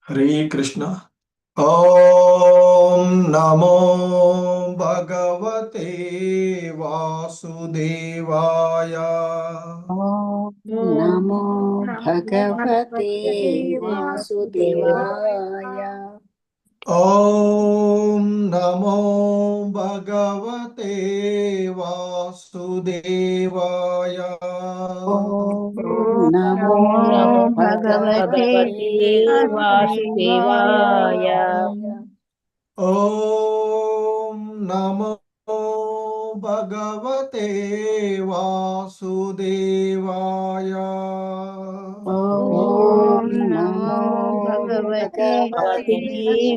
हरे कृष्ण। ओम नमो भगवते वासुदेवाय। नमो भगवते वासुदेवाय। ओम नमो भगवते वासुदेवाय। नमो भगवते वासुदेवाय। ओम नमो भगवते वासुदेवाय। ओम नमो भगवते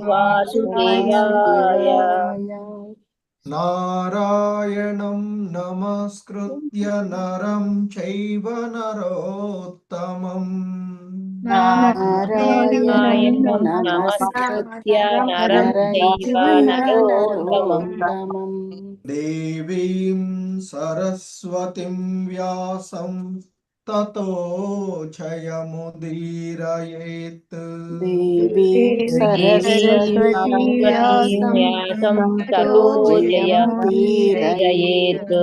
वासुदेवाय। नारायणं नमस्कृत्य नरं चैव नरोत्तमम्। नारायणं नमस्कृत्य नरं चैव नरोत्तमम्। देवीं सरस्वतीं व्यासं ततो जयमुदीरयेत्। देवीं सरस्वतीं व्यासं ततो जयमुदीरयेत्।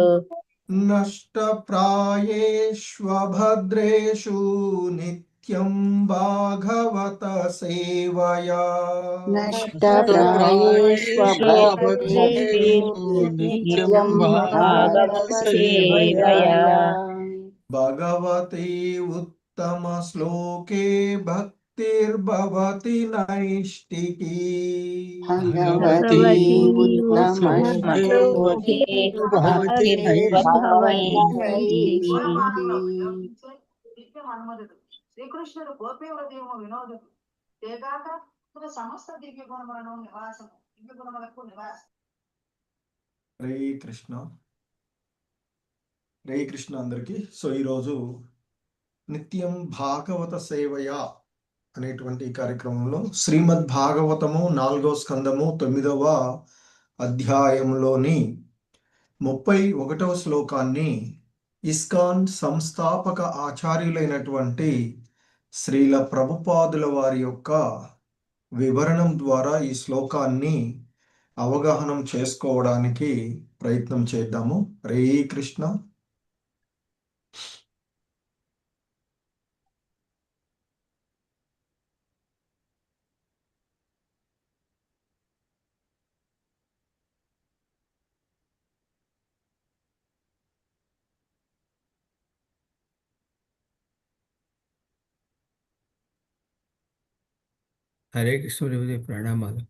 नष्टप्रायेष्वभद्रेषु नित्यं भागवत सेवया। नष्टप्रायेष्वभद्रेषु नित्यं भागवतसेवया। भगवते उत्तमश्लोके भक्तिर्भवति नैष्टिकी। भगवती उत्तमश्लोके भक्तिर्भवति नैष्टिकी। శ్రీకృష్ణుడు గోపీవృదేమో వినోదుడు తేగాక సమస్త దివ్య గుణములను నివాసము దివ్య గుణములకు నివాసం. హరే కృష్ణ. హరే కృష్ణ అందరికీ. సో ఈరోజు నిత్యం భాగవత సేవయ అనేటువంటి కార్యక్రమంలో శ్రీమద్ భాగవతము 4వ స్కందము 9వ అధ్యాయంలోని 31వ శ్లోకాన్ని ఇస్కాన్ సంస్థాపక ఆచార్యులైనటువంటి శ్రీల ప్రభుపాదుల వారి యొక్క వివరణం ద్వారా ఈ శ్లోకాన్ని అవగాహనం చేసుకోవడానికి ప్రయత్నం చేద్దాము. హరే కృష్ణ. హరే కృష్ణ ప్రణామాలు.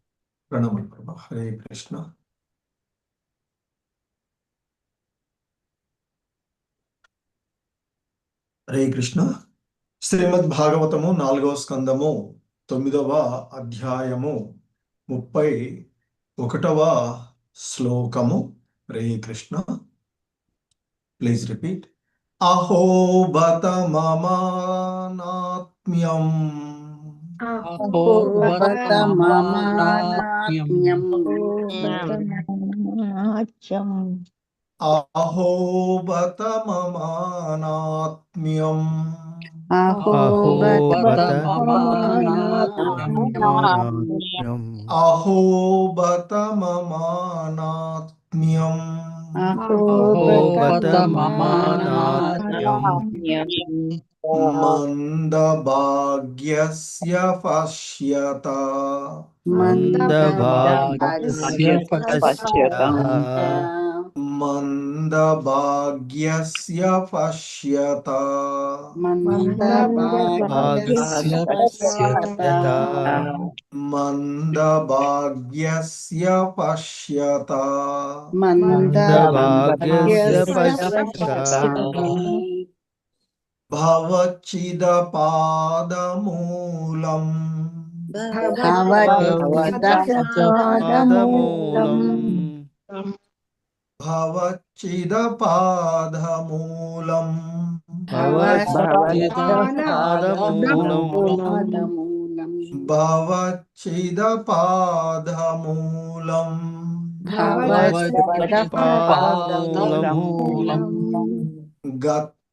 ప్రణామాలు ప్రభా. హరే కృష్ణ. హరే కృష్ణ. శ్రీమద్ భాగవతము 4వ స్కందము 9వ అధ్యాయము 31వ శ్లోకము. హరే కృష్ణ. Please repeat. అహో బత మమానాత్మ్యం అహో బత మమానాత్మ్యం అహో బత మమానాత్మ్యం మందభాగ్యస్య పశ్యత మందభాగ్యస్య పశ్యత భవచ్చిదపాదమూలం భవచ్చిదపాదమూలం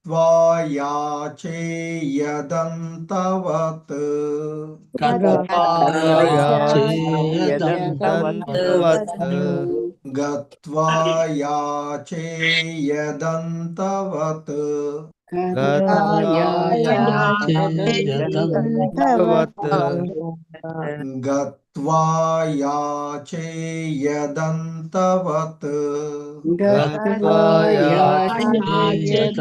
गत्वा याचेयदन्तवत् याचेयदन्तवत् गत्वा याचेयदन्तवत् गत्वा याचेयदन्तवत् गत्वा याचेयदन्तवत् गत्वा याचेयदन्तवत्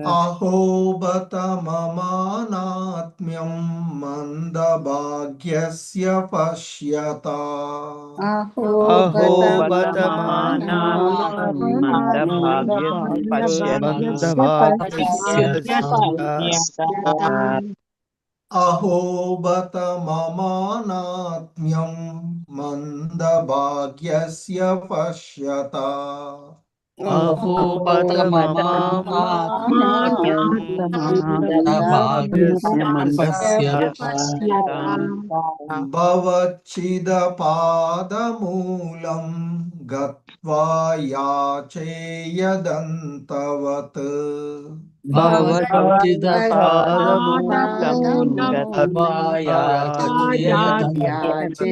अहो बत ममानात्म्यं मन्दभाग्यस्य पश्यता अहो अहो बत बत मन्दभाग्यस्य अहो बत ममानात्म्यं मन्दभाग्यस्य पश्यता अहो बत ममानात्म्यं मन्दभाग्यस्य पश्यता भवच्छिदपादमूलं गत्वा याचेयदन्तवत् भवच्छिदपादमूलं गत्वा याचेयदन्तवत्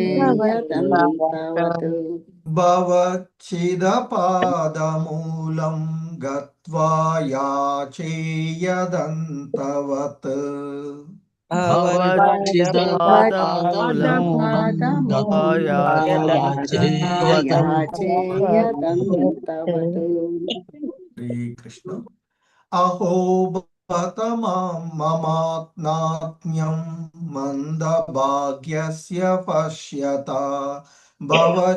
भवच्छिदपादमूलं गत्वा याचेयदन्तवत् भवच्छिदपादमूलं गत्वा याचेयदन्तवत् हरे कृष्ण अहो बत ममात्म्यं मन्दभाग्यस्य पश्यता भवच्छिदपादमूलं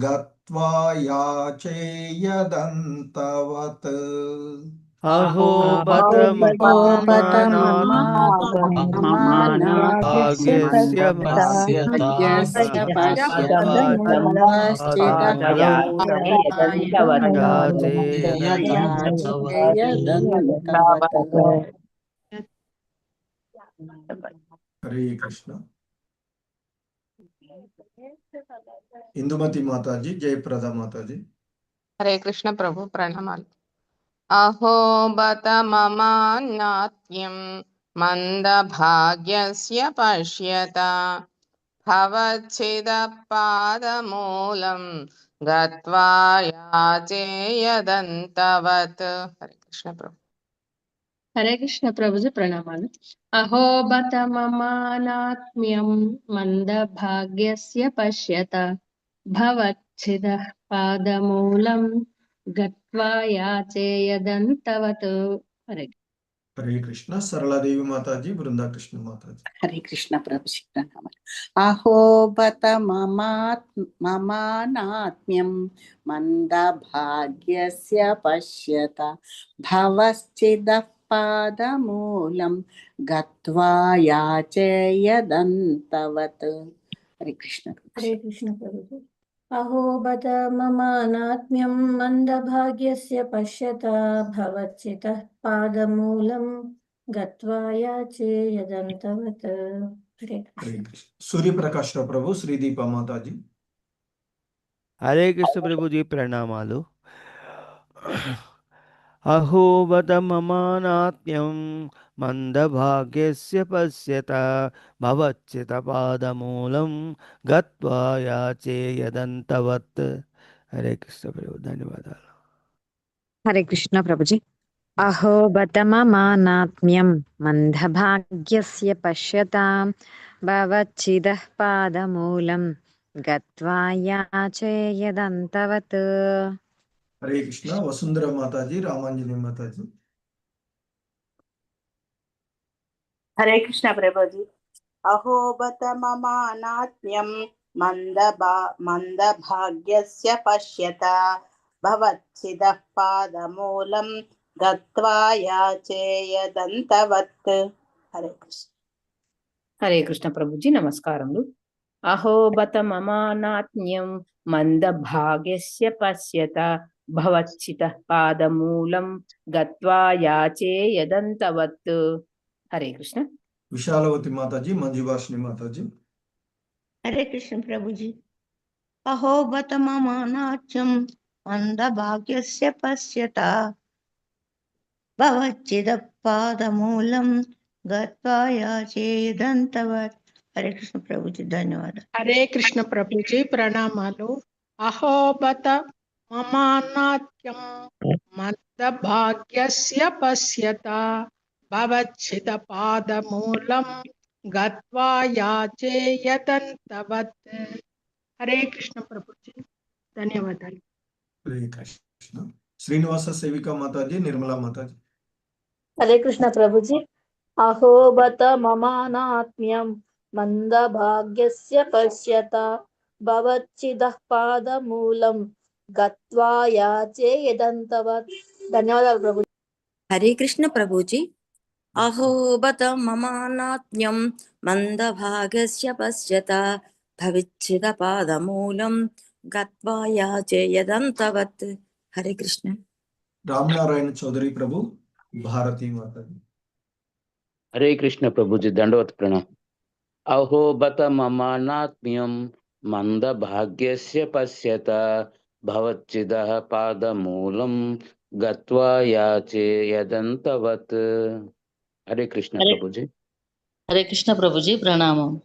गत्वा याचेयदन्तवत् अहो बत ममानात्म्यस्य भाग्यस्य पश्यता हरे कृष्ण इंदुमती माताजी जयप्रदा माताजी हरे कृष्ण प्रभु प्रणमामि अहो बत ममानात्म्यं मन्दभाग्यस्य पश्यता भवच्छिदपादमूलं गत्वा याचेयदन्तवत् हरे कृष्ण प्रभु हरे कृष्ण प्रभुजी प्रणमामि अहो बत ममानात्म्यं मन्दभाग्यस्य पश्यता भवच्छिदः पादमूलं गत्वा याचेयदन्तवत् हरे हरे कृष्ण सरला देवी माताजी वृंदा कृष्ण माताजी हरे कृष्ण प्रभु प्रणमामि अहो बत ममानात्म्यं मन्दभाग्यस्य पश्यता भवश्चिदः पादमूलं गत्वा याचेयदन्तवत् हरे कृष्ण प्रभु अहो बत ममानात्म्यं मन्दभाग्यस्य पश्यता भवच्चितः पादमूलं गत्वा याचेयदन्तवत् हरे हरे कृष्ण सूर्य प्रकाश प्रभु श्रीदीपा माताजी हरे कृष्ण प्रभु जी प्रणमालु अहो बत ममानात्म्यं मन्दभाग्यस्य पश्यता भवच्छिदपादमूलं गत्वा याचेयदन्तवत् हरे कृष्ण प्रभु धन्यवादाలు हरे कृष्ण प्रभुजी अहो बत ममानात्म्यं मन्दभाग्यस्य पश्यतां भवच्छिदः पादमूलं गत्वा याचेयदन्तवत् हरे कृष्ण वसुंधरा माताजी रामांजनी माताजी हरे कृष्ण प्रभुजी अहो बत ममानात्म्यं मन्दभाग्यस्य पश्यता भवच्छिदः पादमूलं गत्वा याचेयदन्तवत् हरे कृष्ण प्रभुजी नमस्कारमुలు अहो बत ममानात्म्यं मंदभाग्यस्य पश्यत भवच्छितः पादमूलं गत्वा याचेयदन्तवत् हरे कृष्ण विशालवती माताजी मंजुभाषिणी माताजी हरे कृष्ण प्रभु जी అహో బత మమ నాట్యం మందభాగ్యస్య పశ్యత భవచ్చిద పాదమూలం గత్వా యాచేదంతవత్. హరే కృష్ణ ప్రభుజీ, ధన్యవాదాలు. హరే కృష్ణ ప్రభుజీ ప్రణామాలు. అహోబత మమానాట్యం మందభాగ్యస్య పశ్యత భవచ్చిత పాదమూలం గత్వా యాచేయదంతవత్. హరే కృష్ణ ప్రభుజీ, ధన్యవాదాలు. హరే కృష్ణ. శ్రీనివాస సేవికా మాతాజీ, నిర్మలా మాతాజీ. హరే కృష్ణ ప్రభుజీ. అహోబత మమానాత్మ్యం మందభాగ్యస్య పశ్యత భవచ్చిదః పాదమూలం గత్వా యాచేయదంతవత్. ధన్యవాదాలు ప్రభుజీ. హరే కృష్ణ ప్రభుజీ. అహోబత మమానాత్మ్యం మందభాగస్య పశ్యత భవిచ్చిద పాదమూలం గత్వా యాచేయదంతవత్. హరే కృష్ణ. రామనారాయణ చౌదరి ప్రభు, భారతీ మాతాజీ. హరే కృష్ణ ప్రభుజీ, దండవత్ ప్రణాం. అహోబత మమానాత్మ్యం మందభాగ్యస్య పశ్యత భవచ్చిదః పాదమూలం గత్వా యాచేయదంతవత్. హరే కృష్ణ ప్రభుజీ. హరే కృష్ణ ప్రభుజీ ప్రణామం.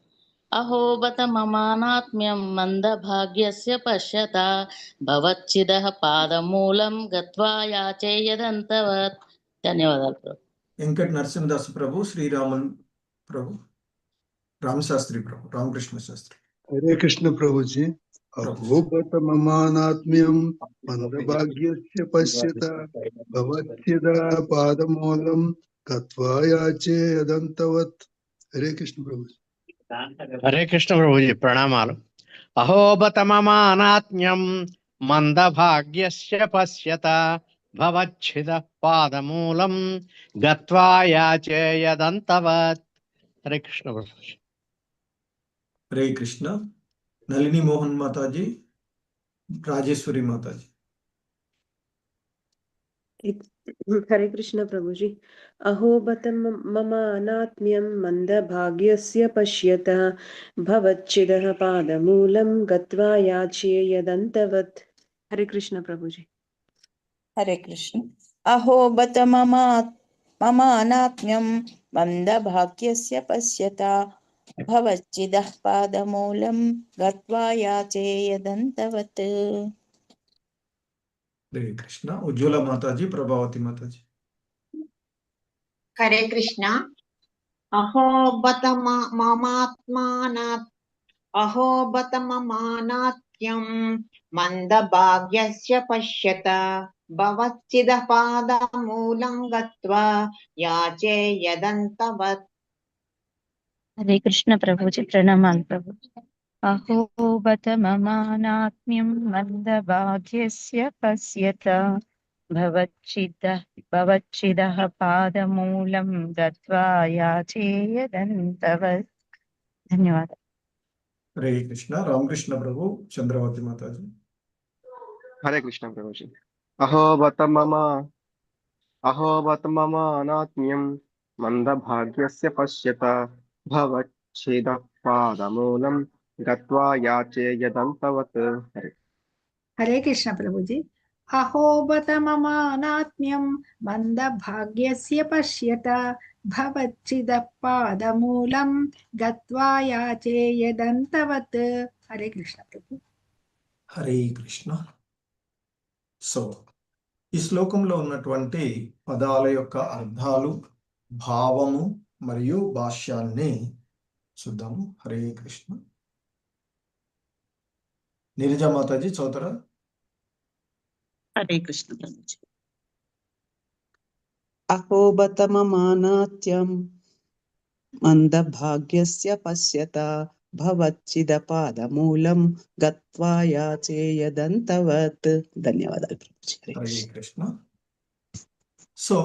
అహోబత మమానాత్మ్యం మందభాగ్యస్య పశ్యత భవచ్చిదః పాదమూలం గత్వా యాచేయదంతవత్. ధన్యవాదాలు ప్రభు. వెంకట నరసింహదాస్ ప్రభు, శ్రీరామన్ ప్రభు, రామశాస్త్రి ప్రభు, రామకృష్ణ శాస్త్రి. హరే కృష్ణ ప్రభుజీ. అహోబత మమానాత్మ్యం మందభాగ్యస్య పశ్యత భవచ్చిద పాదమూలం గత్వా యాచేయదంతవత్. హరే కృష్ణ ప్రభుజీ. హరే కృష్ణ ప్రభుజీ ప్రణామాలు. అహోబత మమానాత్మ్యం మందభాగ్యస్య పశ్యత భవచ్చిద పాదమూలం గత్వా యాచేయదంతవత్. హరే కృష్ణ ప్రభుజీ. హరే కృష్ణ. నళిని మోహన్ మాతాజీ, రాజేశ్వరి మాతాజీ. హరే కృష్ణ ప్రభుజీ. అహోబత మమ అనాత్మ్యం మందభాగ్యస్య పశ్యత భవచ్చిదః పాదమూలం గత్వా యాచేయదంతవత్. హరే కృష్ణ ప్రభుజీ. హరే కృష్ణ. అహోబత మమ అనాత్మ్యం మందభాగ్యస్య పశ్యత భవచ్చిదః పాదమూలం గత్వా యాచేయదంతవత్. హరే కృష్ణ. ఉజ్వల మాతాజీ, ప్రభావతి మాతాజీ. హరే కృష్ణ. అహోబత మమానాత్మ్యం మందభాగ్యస్య పశ్యత భవచ్చిదః పాదమూలం గత్వా యాచేయదంతవత్. హరే కృష్ణ ప్రభుజీ ప్రణామాలు ప్రభు. అహోబత మమానాత్మ్యం మందభాగ్యస్య పశ్యత భవచ్చిదః పాదమూలం గత్వా యాచేయదంతవత్. ధన్యవాదాలు. హరే కృష్ణ. రామకృష్ణ ప్రభు, చంద్రవతి మాతాజీ. హరే కృష్ణ ప్రభుజీ. అహోబత మమ అనాత్మ్యం మందభాగ్యస్య పశ్యత భవచ్చిదః పాదమూలం గత్వా యాచేయదంతవత్. హరే కృష్ణ ప్రభుజీ. అహోబత మమానాత్మ్యం మందభాగ్యస్య పశ్యత భవచ్చిదః పాదమూలం గత్వా యాచేయదంతవత్. హరే కృష్ణ ప్రభు. హరే కృష్ణ. సో ఈ శ్లోకంలో ఉన్నటువంటి పదాల యొక్క అర్థాలు, భావము మరియు భాష్యాన్ని చూద్దాము. హరే కృష్ణ. నీరజ మాతాజీ చౌతరా. హరే కృష్ణ ప్రభుజీ. అహోబత మమానాత్మ్యం మందభాగ్యస్య పశ్యత భవచ్చిద పాదమూలం గత్వా యాచేయదంతవత్. ధన్యవాదాలు ప్రభుజీ. హరే కృష్ణ. సో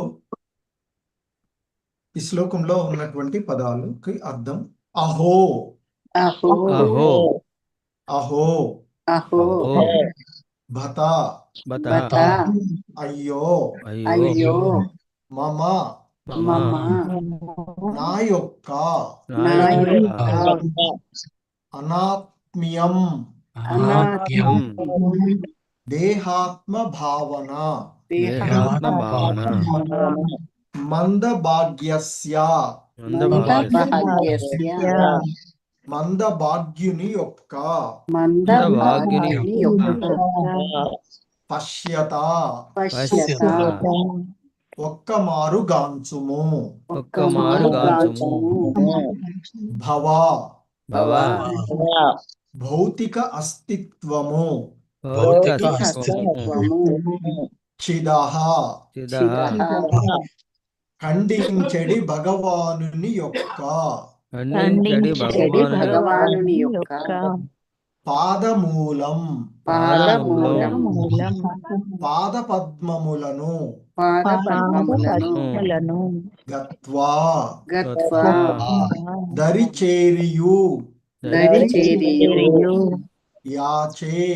ఈ శ్లోకంలో ఉన్నటువంటి పదాలకి అర్థం అహో, అహో అహో అహో, అహో భత, బత బత అయ్యో, అయ్యో మమ, మమ నా యొక్క, నా యొక్క అనాత్మ్యం, అనాత్మ్యం దేహాత్మ భావన దేహాత్మ భావన మందభాగ్యస్య మందభాగ్యుని యొక్క పశ్యత ఒక్కమారు గాంచుము భవ భౌతిక అస్తిత్వము చిదః ఖండించడి భగవానుని యొక్క పాదమూలం పాదపద్మములను గత్వా దరిచేరియు యాచే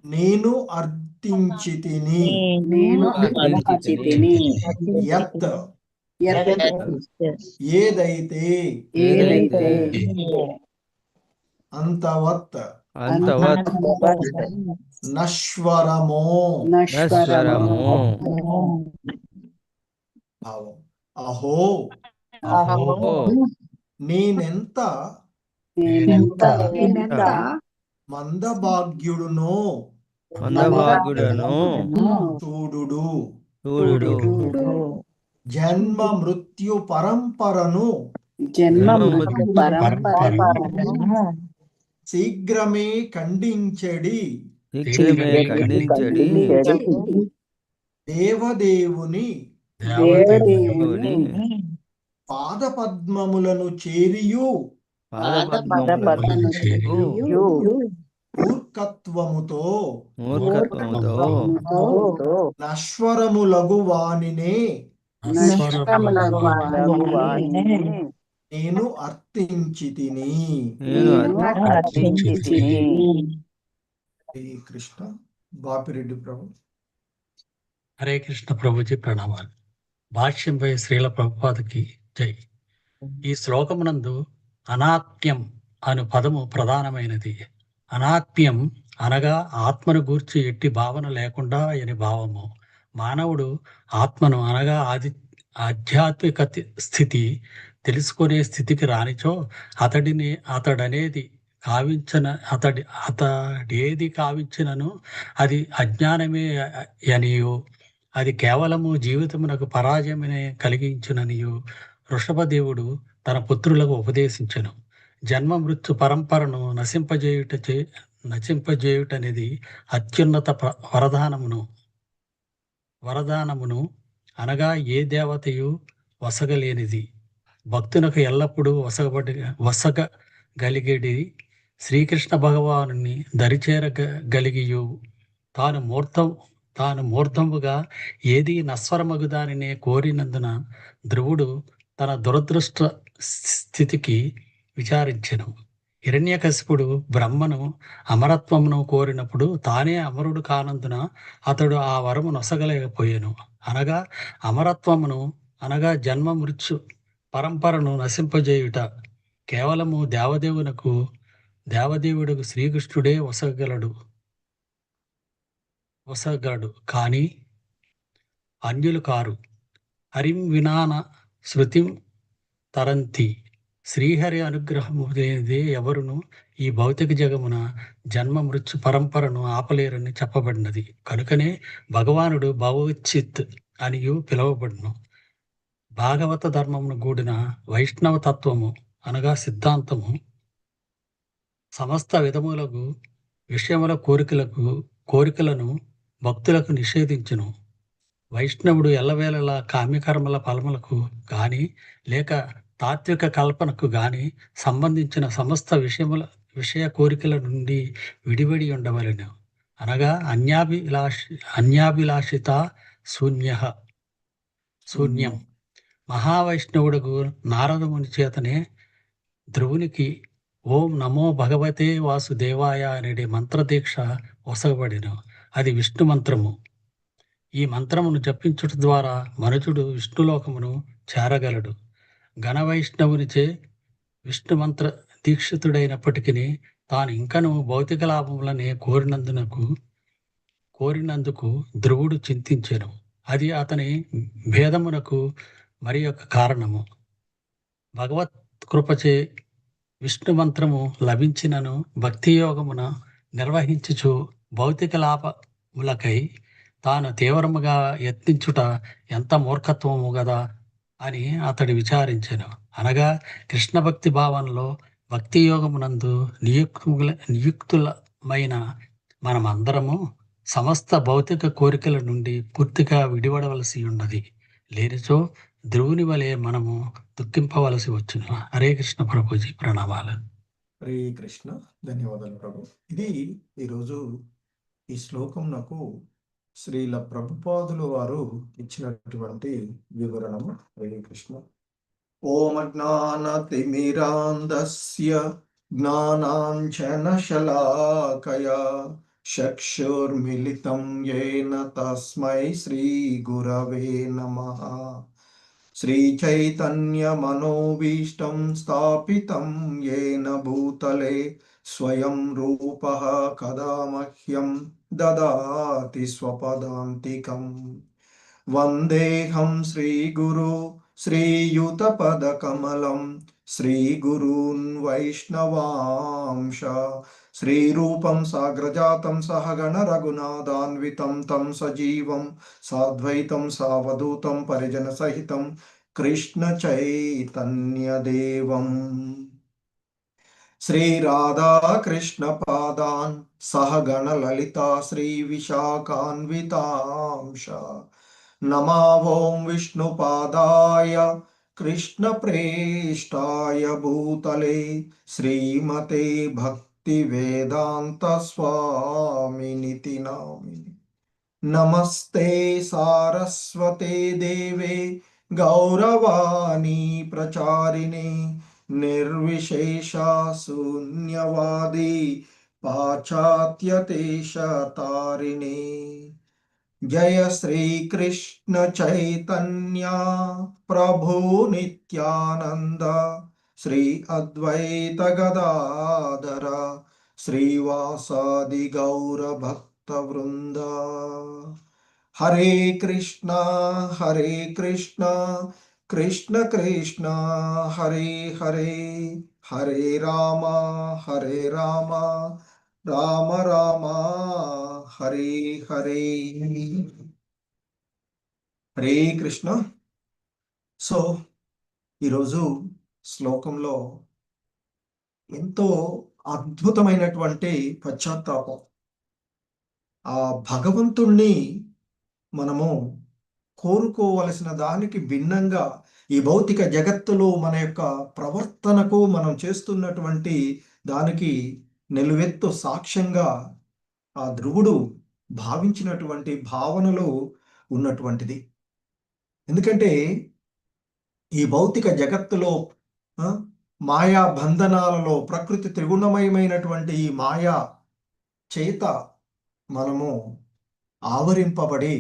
నేను అర్థించితిని యత్ ఏదైతే అంతవత్ నశ్వరమో భావం. అహో నేనెంత మందభాగ్యుడునో చూడుడు జన్మ మృత్యు పరంపరను శీఘ్రమే ఖండించడి దేవదేవుని పాదపద్మములను చేరియు మూర్ఖత్వముతో నశ్వరములగు వానినే నేను అర్థించితిని. కృష్ణ బాపిరెడ్డి ప్రభు. హరే కృష్ణ ప్రభుజీ ప్రణామాలు. భాష్యంపై శ్రీల ప్రభుపాదకి జై. ఈ శ్లోకమునందు అనాత్మ్యం అను పదము ప్రధానమైనది. అనాత్మ్యం అనగా ఆత్మను గూర్చి ఎట్టి భావన లేకుండా అని భావము. మానవుడు ఆత్మను అనగా ఆధ్యాత్మిక స్థితి తెలుసుకునే స్థితికి రానిచో అతడేది కావించినను అది అజ్ఞానమే అనియు అది కేవలము జీవితమునకు పరాజయమనే కలిగించుననియు వృషభదేవుడు తన పుత్రులకు ఉపదేశించెను. జన్మ మృత్యు పరంపరను నశింపజేయుటనేది అత్యున్నత వరదానమును అనగా ఏ దేవతయు వసగలేనిది. భక్తునకు ఎల్లప్పుడూ వసగలిగేది శ్రీకృష్ణ భగవానుని దరిచేరగలిగియు తాను మూర్ధముగా ఏది నశ్వరమగు దానినే కోరినందున ధ్రువుడు తన దురదృష్ట స్థితికి విచారించెను. హిరణ్యకశిపుడు బ్రహ్మను అమరత్వమును కోరినప్పుడు తానే అమరుడు కానందున అతడు ఆ వరము నొసగలేకపోయాను. అనగా అమరత్వమును అనగా జన్మ మృత్యు పరంపరను నశింపజేయుట కేవలము దేవదేవుడుకు శ్రీకృష్ణుడే వసగడు కాని అన్యులు కారు. హరిం వినాన శృతిం తరంతి. శ్రీహరి అనుగ్రహము లేనిదే ఎవరును ఈ భౌతిక జగమున జన్మ మృత్యు పరంపరను ఆపలేరని చెప్పబడినది. కనుకనే భగవానుడు భవచ్చిత్ అనియు పిలువబడును. భాగవత ధర్మమును గూడిన వైష్ణవ తత్వము అనగా సిద్ధాంతము సమస్త విధములకు విషయముల కోరికలను భక్తులకు నిషేధించును. వైష్ణవుడు ఎల్లవేళలా కామ్యకర్మల ఫలములకు గాని లేక తాత్విక కల్పనకు గాని సంబంధించిన సమస్త విషయ కోరికల నుండి విడివడి ఉండవలెను. అనగా అన్యాభిలాషిత శూన్యం. మహావైష్ణవుడుకు నారదముని చేతనే ధ్రువునికి ఓం నమో భగవతే వాసుదేవాయ అనే మంత్రదీక్ష వసగబడిను. అది విష్ణు మంత్రము. ఈ మంత్రమును జపించుట ద్వారా మనుజుడు విష్ణులోకమును చేరగలడు. ఘన వైష్ణవునిచే విష్ణు మంత్ర దీక్షితుడైనప్పటికీ తాను ఇంకను భౌతిక లాభములనే కోరినందుకు ధ్రువుడు చింతించెను. అది అతని భేదమునకు మరి యొక్క కారణము. భగవత్ కృపచే విష్ణు మంత్రము లభించినను భక్తి యోగమున నిర్వహించుచు భౌతిక లాభములకై తాను తీవ్రముగా యత్నించుట ఎంత మూర్ఖత్వము గదా అని అతడు విచారించెను. అనగా కృష్ణ భక్తి భావనలో భక్తి యోగమునందు నియుక్తులమైన మనమందరము సమస్త భౌతిక కోరికల నుండి పూర్తిగా విడివడవలసి ఉన్నది. లేనిచో ధ్రువుని వలె మనము దుఃఖింపవలసి వచ్చును. హరే కృష్ణ ప్రభుజీ, ప్రణామాలు. హరే కృష్ణ, ధన్యవాదాలు ప్రభు. ఇది ఈరోజు ఈ శ్లోకం నాకు శ్రీల ప్రభుపాదులు వారు ఇచ్చినటువంటి వివరణము. హరే కృష్ణ. ఓం జ్ఞానతిమిరాంధస్య జ్ఞానాంజనశలాకయా చక్షుర్మిలితం యేన తస్మై శ్రీ గురవే నమః. శ్రీచైతన్యమనోభీష్టం స్థాపితం యేన భూతలే స్వయం రూపః కదా మహ్యం దదాతి స్వపదాంతికం. వందేహం శ్రీగురు శ్రీయుతపదకమలం శ్రీగురూన్ వైష్ణవాంశ. శ్రీరూపం సాగ్రజాతం సహగణ రఘునాథాన్వితం తం సజీవం సాద్వైతం సావధూతం పరిజన సహితం కృష్ణ చైతన్యదేవం. శ్రీ రాధా కృష్ణ పాదాన్ సహగణ లలితా శ్రీ విశాఖాన్వితాంశ. నమావోం విష్ణుపాదాయ కృష్ణ ప్రేష్టాయ భూతలే శ్రీమతే భక్తి వేదాంత స్వామినితి నామిని. నమస్తే సారస్వతే దేవే గౌరవాణి ప్రచారిణే నిర్విశేష శూన్యవాది పాశ్చాత్యదేశతారిణే. జయ శ్రీ కృష్ణ చైతన్య ప్రభు నిత్యానంద శ్రీ అద్వైత గదాధర శ్రీవాసాది గౌర భక్త వృంద. హరే కృష్ణ కృష్ణ కృష్ణ హరే హరే, హరే రామ రామ రామ హరే హరే. హరే కృష్ణ. సో ఈరోజు శ్లోకంలో ఎంతో అద్భుతమైనటువంటి పశ్చాత్తాపం. ఆ భగవంతుణ్ణి మనము కోరుకోవలసిన దానికి భిన్నంగా ఈ భౌతిక జగత్తులో మన యొక్క ప్రవర్తనకు మనం చేస్తున్నటువంటి దానికి నిలువెత్తు సాక్ష్యంగా ఆ ధ్రువుడు భావించినటువంటి భావనలు ఉన్నటువంటిది. ఎందుకంటే ఈ భౌతిక జగత్తులో మాయా బంధనాలలో ప్రకృతి త్రిగుణమయమైనటువంటి ఈ మాయా చేత మనము ఆవరింపబడి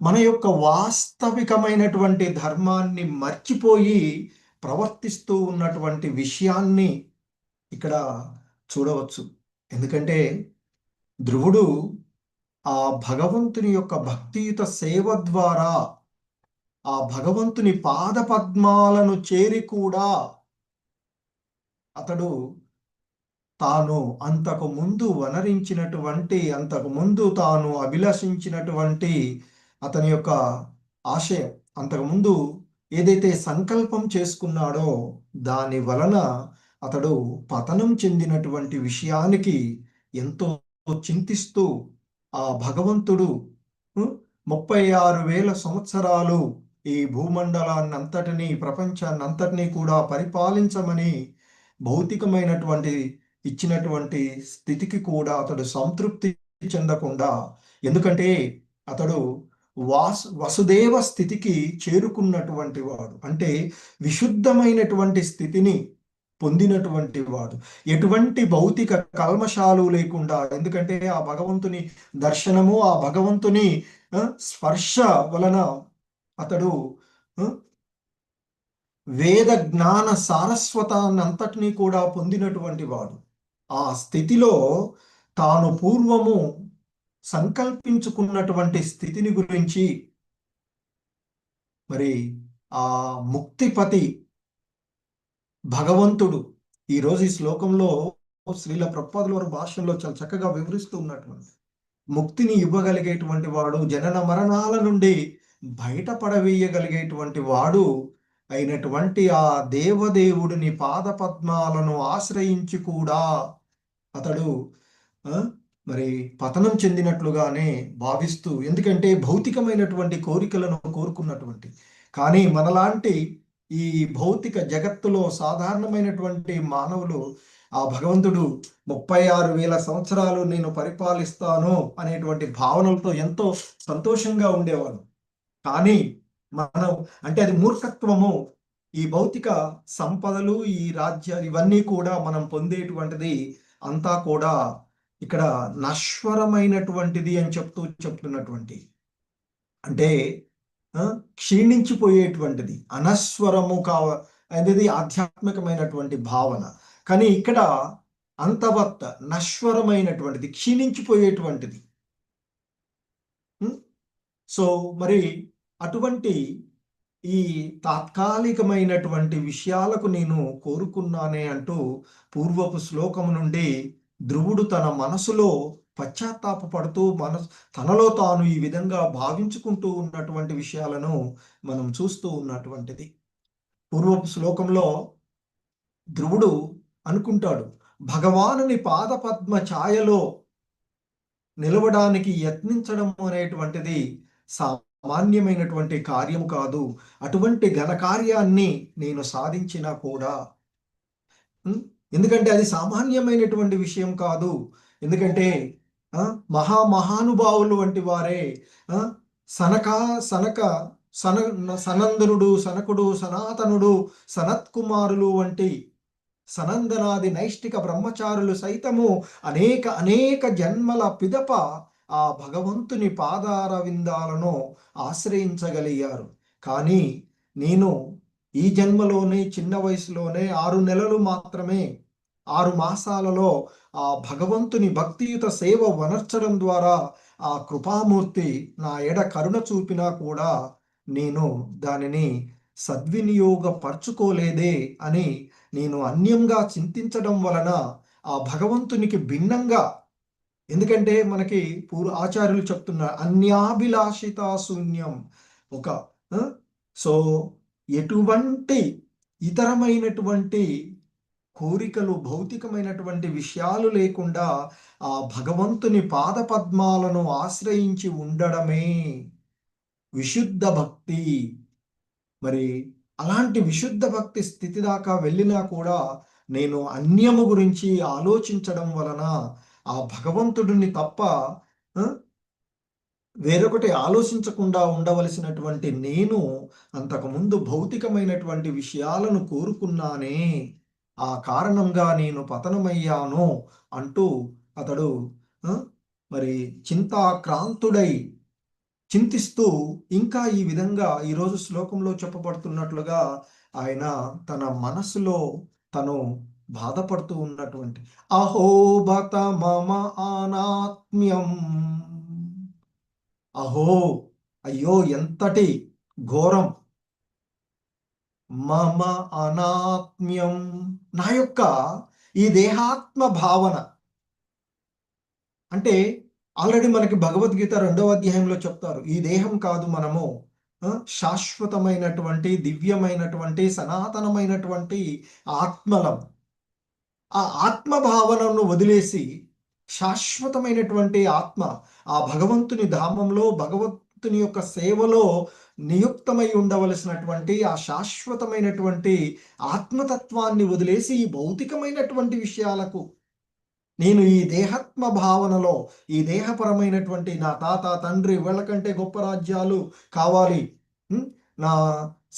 మన యొక్క వాస్తవికమైనటువంటి ధర్మాన్ని మర్చిపోయి ప్రవర్తిస్తూ ఉన్నటువంటి విషయాన్ని ఇక్కడ చూడవచ్చు. ఎందుకంటే ధ్రువుడు ఆ భగవంతుని యొక్క భక్తియుత సేవ ద్వారా ఆ భగవంతుని పాద పద్మాలను చేరి కూడా అతడు తాను అంతకు ముందు తాను అభిలషించినటువంటి అతని యొక్క ఆశయం, అంతకుముందు ఏదైతే సంకల్పం చేసుకున్నాడో దాని వలన అతడు పతనం చెందినటువంటి విషయానికి ఎంతో చింతిస్తూ ఆ భగవంతుడు 36,000 సంవత్సరాలు ఈ భూమండలాన్ని అంతటినీ ప్రపంచాన్ని అంతటినీ కూడా పరిపాలించమని భౌతికమైనటువంటి ఇచ్చినటువంటి స్థితికి కూడా అతడు సంతృప్తి చెందకుండా, ఎందుకంటే అతడు వసుదేవ స్థితికి చేరుకున్నటువంటి వాడు, అంటే విశుద్ధమైనటువంటి స్థితిని పొందినటువంటి వాడు, ఎటువంటి భౌతిక కల్మషాలు లేకుండా. ఎందుకంటే ఆ భగవంతుని దర్శనము, ఆ భగవంతుని స్పర్శ వలన అతడు వేద జ్ఞాన సారస్వతాన్ని అంతటినీ కూడా పొందినటువంటి వాడు. ఆ స్థితిలో తాను పూర్వము సంకల్పించుకున్నటువంటి స్థితిని గురించి మరి ఆ ముక్తిపతి భగవంతుడు ఈరోజు ఈ శ్లోకంలో శ్రీల ప్రభుపాదుల వారి భాషలో చాలా చక్కగా వివరిస్తూ ఉన్నటువంటి ముక్తిని ఇవ్వగలిగేటువంటి వాడు, జనన మరణాల నుండి బయటపడవేయగలిగేటువంటి వాడు అయినటువంటి ఆ దేవదేవుడిని పాదపద్మాలను ఆశ్రయించి కూడా అతడు మరి పతనం చెందినట్లుగానే భావిస్తూ, ఎందుకంటే భౌతికమైనటువంటి కోరికలను కోరుకున్నటువంటి, కానీ మనలాంటి ఈ భౌతిక జగత్తులో సాధారణమైనటువంటి మానవులు ఆ భగవంతుడు 36,000 సంవత్సరాలు నేను పరిపాలిస్తాను అనేటువంటి భావనలతో ఎంతో సంతోషంగా ఉండేవాడు. కానీ మనం అంటే అది మూర్ఖత్వము. ఈ భౌతిక సంపదలు, ఈ రాజ్యాలు, ఇవన్నీ కూడా మనం పొందేటువంటిది అంతా కూడా ఇక్కడ నశ్వరమైనటువంటిది అని చెప్తున్నటువంటి, అంటే క్షీణించిపోయేటువంటిది, అనశ్వరము అనేది ఆధ్యాత్మికమైనటువంటి భావన. కానీ ఇక్కడ అంతవత్త నశ్వరమైనటువంటిది, క్షీణించిపోయేటువంటిది. సో మరి అటువంటి ఈ తాత్కాలికమైనటువంటి విషయాలకు నేను కోరుకున్నానే అంటూ పూర్వపు శ్లోకం నుండి ధ్రువుడు తన మనసులో పశ్చాత్తాపడుతూ తనలో తాను ఈ విధంగా భావించుకుంటూ ఉన్నటువంటి విషయాలను మనం చూస్తూ ఉన్నటువంటిది. పూర్వపు శ్లోకంలో ధ్రువుడు అనుకుంటాడు, భగవానుని పాదపద్మ ఛాయలో నిలవడానికి యత్నించడం అనేటువంటిది సామాన్యమైనటువంటి కార్యం కాదు. అటువంటి ఘనకార్యాన్ని నేను సాధించినా కూడా, ఎందుకంటే అది సామాన్యమైనటువంటి విషయం కాదు. ఎందుకంటే మహానుభావులు వంటి వారే సనందనుడు, సనకుడు, సనాతనుడు, సనత్కుమారులు వంటి సనందనాది నైష్టిక బ్రహ్మచారులు సైతము అనేక జన్మల పిదప ఆ భగవంతుని పాదార విందాలను ఆశ్రయించగలిగారు. కానీ నేను ఈ జన్మలోనే, చిన్న వయసులోనే 6 నెలలు మాత్రమే, 6 మాసాలలో ఆ భగవంతుని భక్తియుత సేవ వనర్చడం ద్వారా ఆ కృపామూర్తి నా ఎడ కరుణ చూపినా కూడా నేను దానిని సద్వినియోగపరచుకోలేదే అని నేను అన్యంగా చింతించడం వలన ఆ భగవంతునికి భిన్నంగా, ఎందుకంటే మనకి ఆచార్యులు చెప్తున్నారు అన్యాభిలాషిత శూన్యం, సో ఎటువంటి ఇతరమైనటువంటి కోరికలు, భౌతికమైనటువంటి విషయాలు లేకుండా ఆ భగవంతుని పాదపద్మాలను ఆశ్రయించి ఉండడమే విశుద్ధ భక్తి. మరి అలాంటి విశుద్ధ భక్తి స్థితి దాకా వెళ్ళినా కూడా నేను అన్యము గురించి ఆలోచించడం వలన ఆ భగవంతుడిని తప్ప వేరొకటి ఆలోచించకుండా ఉండవలసినటువంటి నేను అంతకుముందు భౌతికమైనటువంటి విషయాలను కోరుకున్నానే, ఆ కారణంగా నేను పతనమయ్యాను అంటూ అతడు మరి చింతాక్రాంతుడై చింతిస్తూ ఇంకా ఈ విధంగా ఈరోజు శ్లోకంలో చెప్పబడుతున్నట్లుగా ఆయన తన మనసులో తను బాధపడుతూ ఉన్నటువంటి అహోబత మమ అనాత్మ్యం, అహో అయ్యో ఎంతటి ఘోరం, మమ అనాత్మ్యం నా యొక్క ఈ దేహాత్మ భావన. అంటే ఆల్రెడీ మనకి భగవద్గీత 2వ అధ్యాయంలో చెప్తారు, ఈ దేహం కాదు మనము శాశ్వతమైనటువంటి దివ్యమైనటువంటి సనాతనమైనటువంటి ఆత్మలం. ఆ ఆత్మ భావనను వదిలేసి శాశ్వతమైనటువంటి ఆత్మ ఆ భగవంతుని ధామంలో భగవంతుని యొక్క సేవలో నియుక్తమై ఉండవలసినటువంటి ఆ శాశ్వతమైనటువంటి ఆత్మతత్వాన్ని వదిలేసి ఈ భౌతికమైనటువంటి విషయాలకు, నేను ఈ దేహాత్మ భావనలో, ఈ దేహపరమైనటువంటి నా తాత తండ్రి వీళ్ళకంటే గొప్ప రాజ్యాలు కావాలి, నా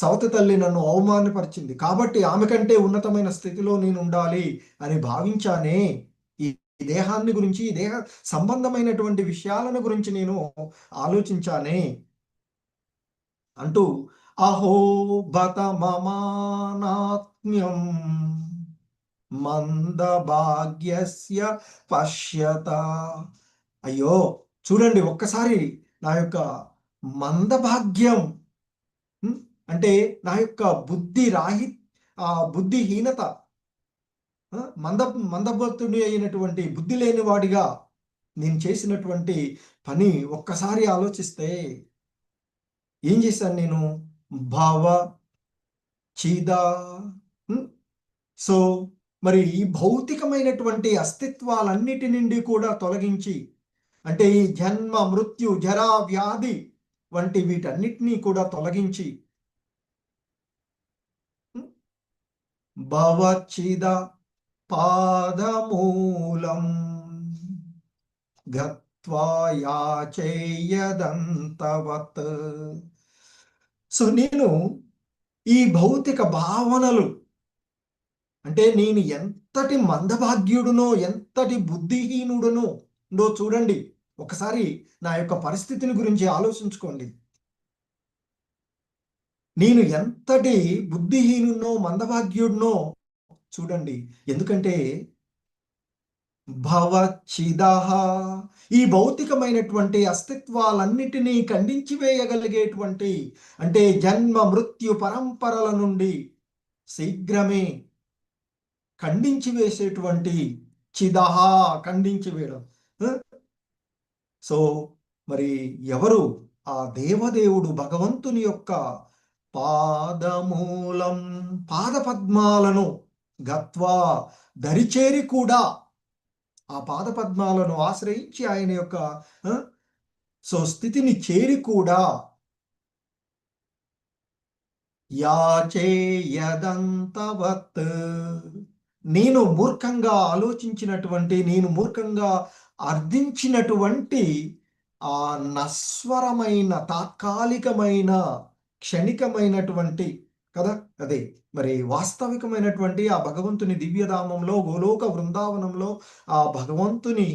సవతి తల్లి నన్ను అవమానపరిచింది కాబట్టి ఆమె కంటే ఉన్నతమైన స్థితిలో నేను ఉండాలి అని భావించానే, ఈ దేహాన్ని గురించి, ఈ దేహ సంబంధమైనటువంటి విషయాలను గురించి నేను ఆలోచించానే అంటూ అహో బత మమానాత్మ్యం, మందభాగ్యస్య పశ్యత. అయ్యో చూడండి ఒక్కసారి నా యొక్క మందభాగ్యం అంటే నా యొక్క బుద్ధిహీనత, మందభక్తుడి అయినటువంటి బుద్ధి లేని వాడిగా నేను చేసినటువంటి పని ఒక్కసారి ఆలోచిస్తే ఏం చేశాను నేను? భావ చీద. సో మరి ఈ భౌతికమైనటువంటి అస్తిత్వాలన్నిటి నుండి కూడా తొలగించి, అంటే ఈ జన్మ మృత్యు జరా వ్యాధి వంటి వీటన్నిటినీ కూడా తొలగించి భవచ్చిద పాదమూలం గత్వా యాచేయదంతవత్. సో నేను ఈ భౌతిక భావనలు, అంటే నేను ఎంతటి మందభాగ్యుడునో ఎంతటి బుద్ధిహీనుడునో చూడండి. ఒకసారి నా యొక్క పరిస్థితిని గురించి ఆలోచించుకోండి. నేను ఎంతటి బుద్ధిహీనునో మందభాగ్యుడినో చూడండి. ఎందుకంటే భవచ్చిదః ఈ భౌతికమైనటువంటి అస్తిత్వాలన్నిటినీ ఖండించి వేయగలిగేటువంటి, అంటే జన్మ మృత్యు పరంపరల నుండి శీఘ్రమే ఖండించి వేసేటువంటి చిదః, ఖండించి వేయడం. సో మరి ఎవరు? ఆ దేవదేవుడు భగవంతుని యొక్క పాదమూలం, పాదపద్మాలను గత్వా దరిచేరి కూడా, ఆ పాదపద్మాలను ఆశ్రయించి ఆయన యొక్క స్థితిని చేరి కూడా యాచేయదంతవత్ నేను మూర్ఖంగా ఆలోచించినటువంటి, నేను మూర్ఖంగా అర్థించినటువంటి ఆ నశ్వరమైన, తాత్కాలికమైన, క్షణికమైనటువంటి కదా, అదే మరి వాస్తవికమైనటువంటి ఆ భగవంతుని దివ్యధామంలో, గోలోక బృందావనంలో ఆ భగవంతుని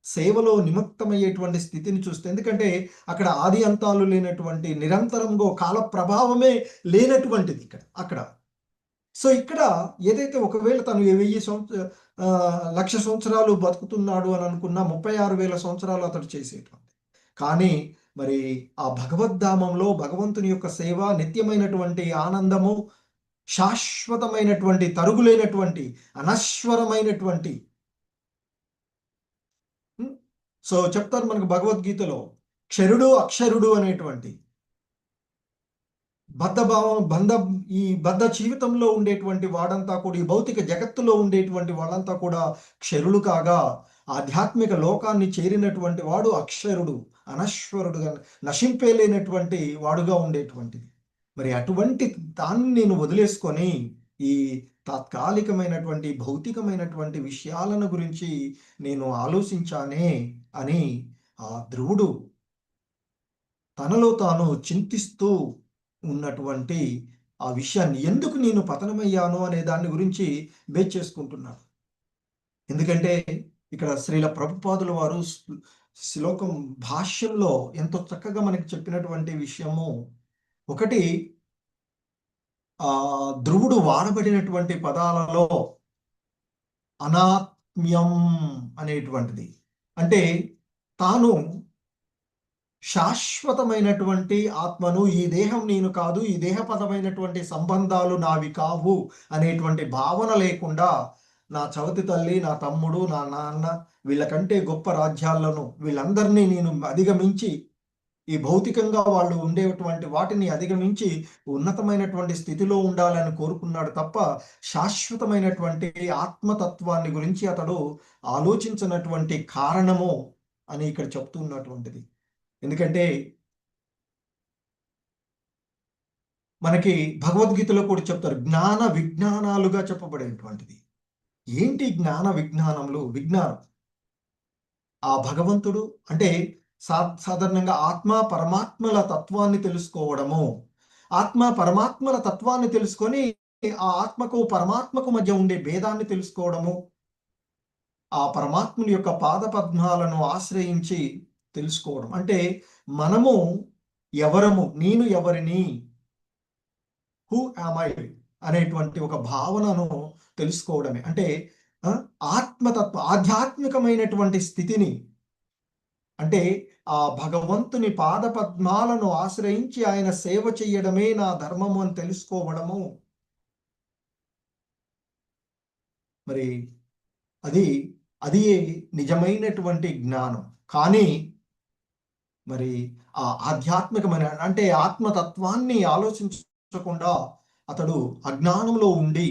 సేవలో నిమగ్నమయ్యేటువంటి స్థితిని చూస్తే, ఎందుకంటే అక్కడ ఆది అంతాలు లేనటువంటి, నిరంతరంగా కాల ప్రభావమే లేనటువంటిది అక్కడ. సో ఇక్కడ ఏదైతే ఒకవేళ తను 1,000 సంవత్సరాలు బతుకుతున్నాడు అని అనుకున్న 36,000 సంవత్సరాలు అతడు చేసేటువంటి, కానీ మరి ఆ భగవద్ధామంలో భగవంతుని యొక్క సేవ, నిత్యమైనటువంటి ఆనందము, శాశ్వతమైనటువంటి, తరుగులేనటువంటి, అనశ్వరమైనటువంటి. సో చెప్తారు మనకు భగవద్గీతలో, క్షరుడు అక్షరుడు అనేటువంటి ఈ బద్ధ జీవితంలో ఉండేటువంటి వాడంతా కూడా, ఈ భౌతిక జగత్తులో ఉండేటువంటి వాళ్ళంతా కూడా క్షరులు కాగా, ఆధ్యాత్మిక లోకాన్ని చేరినటువంటి వాడు అక్షరుడు, అనశ్వరుడుగా, నశింపేలేనటువంటి వాడుగా ఉండేటువంటిది. మరి అటువంటి దాన్ని నేను వదిలేసుకొని ఈ తాత్కాలికమైనటువంటి, భౌతికమైనటువంటి విషయాలను గురించి నేను ఆలోచించానే అని ఆ ధ్రువుడు తనలో తాను చింతిస్తూ ఉన్నటువంటి ఆ విషయాన్ని, ఎందుకు నేను పతనమయ్యాను అనే దాని గురించి బేస్ చేసుకుంటున్నాను. ఎందుకంటే ఇక్కడ శ్రీల ప్రభుపాదుల వారు శ్లోకం భాష్యంలో ఎంతో చక్కగా మనకి చెప్పినటువంటి విషయము ఒకటి, ఆ ధ్రువుడు వాడబడినటువంటి పదాలలో అనాత్మ్యం అనేటువంటిది, అంటే తాను శాశ్వతమైనటువంటి ఆత్మను, ఈ దేహం నేను కాదు, ఈ దేహపదమైనటువంటి సంబంధాలు నావి కావు అనేటువంటి భావన లేకుండా, నా చవతి తల్లి, నా తమ్ముడు, నా నాన్న, వీళ్ళకంటే గొప్ప రాజ్యాలను, వీళ్ళందరినీ నేను అధిగమించి, ఈ భౌతికంగా వాళ్ళు ఉండేటువంటి వాటిని అధిగమించి ఉన్నతమైనటువంటి స్థితిలో ఉండాలని కోరుకున్నాడు తప్ప, శాశ్వతమైనటువంటి ఆత్మతత్వాన్ని గురించి అతడు ఆలోచించినటువంటి కారణము అని ఇక్కడ చెప్తున్నటువంటిది. ఎందుకంటే మనకి భగవద్గీతలో కూడా చెప్తారు, జ్ఞాన విజ్ఞానాలుగా చెప్పబడేటువంటిది. ఏంటి జ్ఞాన విజ్ఞానములు? విజ్ఞానం ఆ భగవంతుడు, అంటే సాధారణంగా ఆత్మ పరమాత్మల తత్వాన్ని తెలుసుకోవడము, ఆత్మ పరమాత్మల తత్వాన్ని తెలుసుకొని ఆ ఆత్మకు పరమాత్మకు మధ్య ఉండే భేదాన్ని తెలుసుకోవడము, ఆ పరమాత్ముని యొక్క పాదపద్మాలను ఆశ్రయించి తెలుసుకోవడం. అంటే మనము ఎవరము, నేను ఎవరిని, హూ యామ్ ఐ, అనేటువంటి ఒక భావనను తెలుసుకోవడమే. అంటే ఆధ్యాత్మికమైనటువంటి స్థితిని, అంటే ఆ భగవంతుని పాదపద్మాలను ఆశ్రయించి ఆయన సేవ చెయ్యడమే నా ధర్మము అని తెలుసుకోవడము. మరి అది నిజమైనటువంటి జ్ఞానం. కానీ మరి ఆ ఆధ్యాత్మికమైన అంటే ఆత్మతత్వాన్ని ఆలోచించకుండా అతడు అజ్ఞానంలో ఉండి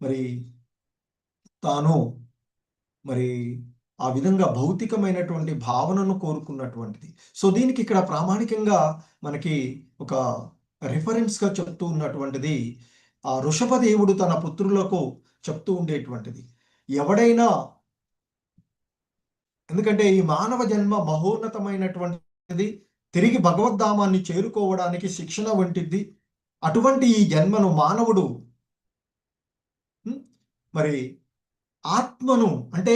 మరి తాను మరి ఆ విధంగా భౌతికమైనటువంటి భావనను కోరుకున్నటువంటిది. సో దీనికి ఇక్కడ ప్రామాణికంగా మనకి ఒక రిఫరెన్స్గా చెప్తూ ఉన్నటువంటిది ఆ వృషభదేవుడు తన పుత్రులకు చెప్తూ ఉండేటువంటిది. ఎవడైనా, ఎందుకంటే ఈ మానవ జన్మ మహోన్నతమైనటువంటిది, తిరిగి భగవద్ధామాన్ని చేరుకోవడానికి శిక్షణ వంటిది. అటువంటి ఈ జన్మను మానవుడు మరి ఆత్మను అంటే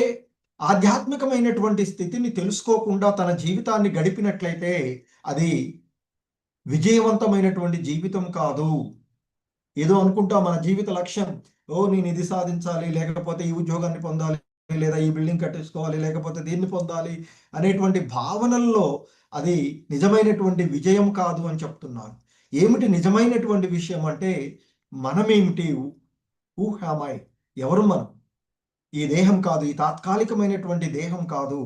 ఆధ్యాత్మికమైనటువంటి స్థితిని తెలుసుకోకుండా తన జీవితాన్ని గడిపినట్లయితే అది విజయవంతమైనటువంటి జీవితం కాదు. ఏదో అనుకుంటా మన జీవిత లక్ష్యం, నేను ఇది సాధించాలి, లేకపోతే ఈ ఉద్యోగాన్ని పొందాలి, లేదా ఈ బిల్డింగ్ కట్టేసుకోవాలి, లేకపోతే దీన్ని పొందాలి అనేటువంటి భావనల్లో అది నిజమైనటువంటి విజయం కాదు అని చెప్తున్నాను. ఏమిటి నిజమైనటువంటి విషయం అంటే మనమేమిటి, హూ హ్యామ్ ఐ, ఎవరు మనం? ఈ దేహం కాదు, ఈ తాత్కాలికమైనటువంటి దేహం కాదు,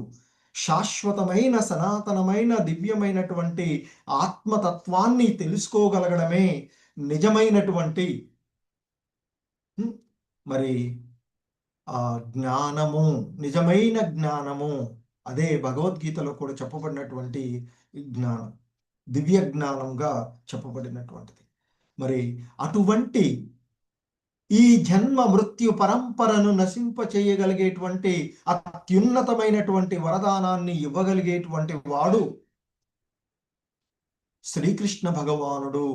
శాశ్వతమైన సనాతనమైన దివ్యమైనటువంటి ఆత్మతత్వాన్ని తెలుసుకోగలగడమే నిజమైనటువంటి మరి ఆ జ్ఞానము, నిజమైన జ్ఞానము. అదే భగవద్గీతలో కూడా చెప్పబడినటువంటి జ్ఞానం, దివ్య జ్ఞానంగా చెప్పబడినటువంటిది. మరి అటువంటి ఈ జన్మ మృత్యు పరంపరను నశింప చేయగలిగేటువంటి అత్యున్నతమైనటువంటి వరదానాన్ని ఇవ్వగలిగేటువంటి వాడు శ్రీకృష్ణ భగవానుడు.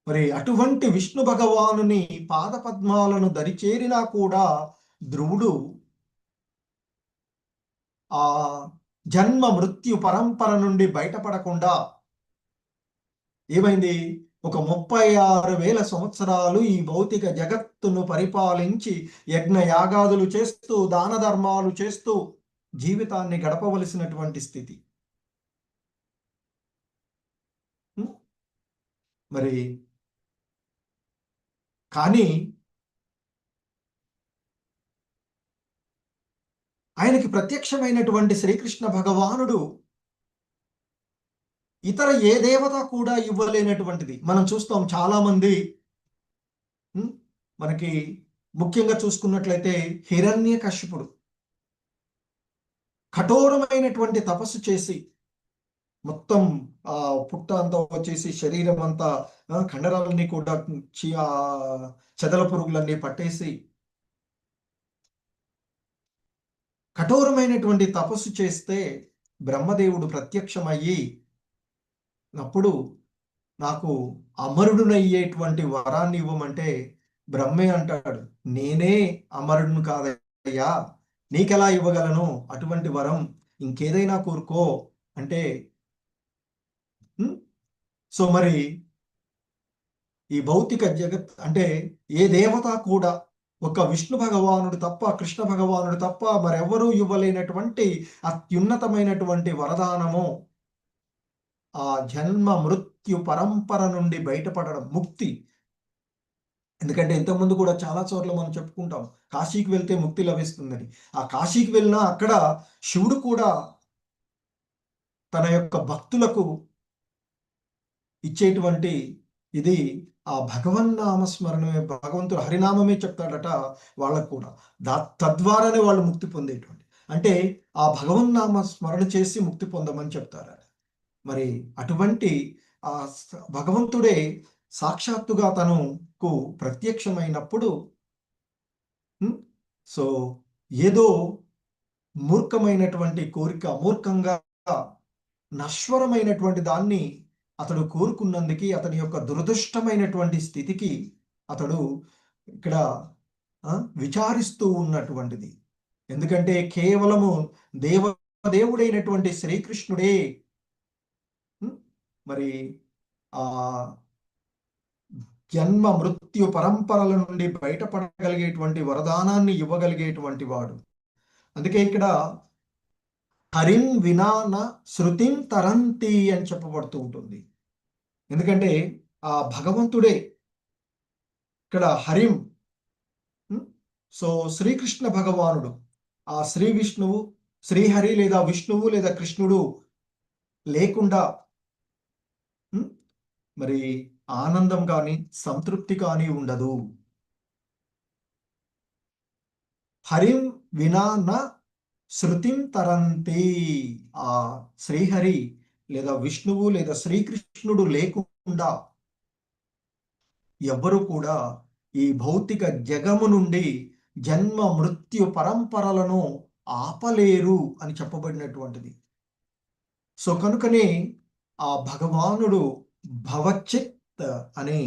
మరి అటువంటి విష్ణు భగవానుని పాదపద్మాలను దరిచేరినా కూడా ధ్రువుడు ఆ జన్మ మృత్యు పరంపర నుండి బయటపడకుండా ఏమైంది, ఒక 36,000 సంవత్సరాలు ఈ భౌతిక జగత్తును పరిపాలించి యజ్ఞ యాగాదులు చేస్తూ దాన ధర్మాలు చేస్తూ జీవితాన్ని గడపవలసినటువంటి స్థితి. మరి కానీ ఆయనకి ప్రత్యక్షమైనటువంటి శ్రీకృష్ణ భగవానుడు ఇతర ఏ దేవత కూడా ఇవ్వలేనటువంటిది మనం చూస్తాం. చాలా మంది మనకి ముఖ్యంగా చూసుకున్నట్లయితే హిరణ్యకశిపుడు కఠోరమైనటువంటి తపస్సు చేసి మొత్తం పుట్ట అంతా వచ్చేసి శరీరం అంతా కండరాలన్నీ కూడా చెదల పురుగులన్నీ పట్టేసి కఠోరమైనటువంటి తపస్సు చేస్తే బ్రహ్మదేవుడు ప్రత్యక్షమయ్యి అప్పుడు నాకు అమరుడునయ్యేటువంటి వరాన్ని ఇవ్వమంటే బ్రహ్మే అంటాడు, నేనే అమరుడును కాదయ్యా, నీకెలా ఇవ్వగలను అటువంటి వరం, ఇంకేదైనా కోరుకో అంటే. సో మరి ఈ భౌతిక జగత్ అంటే ఏ దేవత కూడా ఒక విష్ణు భగవానుడు తప్ప, కృష్ణ భగవానుడు తప్ప మరెవరూ ఇవ్వలేనటువంటి అత్యున్నతమైనటువంటి వరదానము ఆ జన్మ మృత్యు పరంపర నుండి బయటపడడం, ముక్తి. ఎందుకంటే ఇంతకుముందు కూడా చాలా చోట్ల మనం చెప్పుకుంటాం కాశీకి వెళ్తే ముక్తి లభిస్తుందని. ఆ కాశీకి వెళ్ళినా అక్కడ శివుడు కూడా తన యొక్క భక్తులకు ఇచ్చేటువంటి ఇది ఆ భగవన్నామస్మరణమే, భగవంతుడు హరినామమే చెప్తాడట వాళ్ళకు కూడా. తద్వారానే వాళ్ళు ముక్తి పొందేటువంటి, అంటే ఆ భగవన్నామ స్మరణ చేసి ముక్తి పొందమని చెప్తారు. మరి అటువంటి ఆ భగవంతుడే సాక్షాత్తుగా తనకు ప్రత్యక్షమైనప్పుడు సో ఏదో మూర్ఖమైనటువంటి కోరిక, మూర్ఖంగా నశ్వరమైనటువంటి దాన్ని అతడు కోరుకున్నందుకు అతని యొక్క దురదృష్టమైనటువంటి స్థితికి అతడు ఇక్కడ విచారిస్తూ ఉన్నటువంటిది. ఎందుకంటే కేవలము దేవుడైనటువంటి శ్రీకృష్ణుడే మరి ఆ జన్మ మృత్యు పరంపరల నుండి బయటపడగలిగేటువంటి వరదానాన్ని ఇవ్వగలిగేటువంటి వాడు. అందుకే ఇక్కడ హరిం వినాన శృతిం తరంతి అని చెప్పబడుతూ ఉంటుంది. ఎందుకంటే ఆ భగవంతుడే ఇక్కడ హరిం. సో శ్రీకృష్ణ భగవానుడు, ఆ శ్రీ విష్ణువు, శ్రీహరి లేదా విష్ణువు లేదా కృష్ణుడు లేకుండా మరి ఆనందం కానీ సంతృప్తి కానీ ఉండదు. హరిం వినాన శృతిం తరంతి. ఆ శ్రీహరి లేదా విష్ణువు లేదా శ్రీకృష్ణుడు లేకుండా ఎవ్వరూ కూడా ఈ భౌతిక జగము నుండి జన్మ మృత్యు పరంపరలను ఆపలేరు అని చెప్పబడినటువంటిది. సో కనుకనే ఆ భగవానుడు భవచిత్ అని,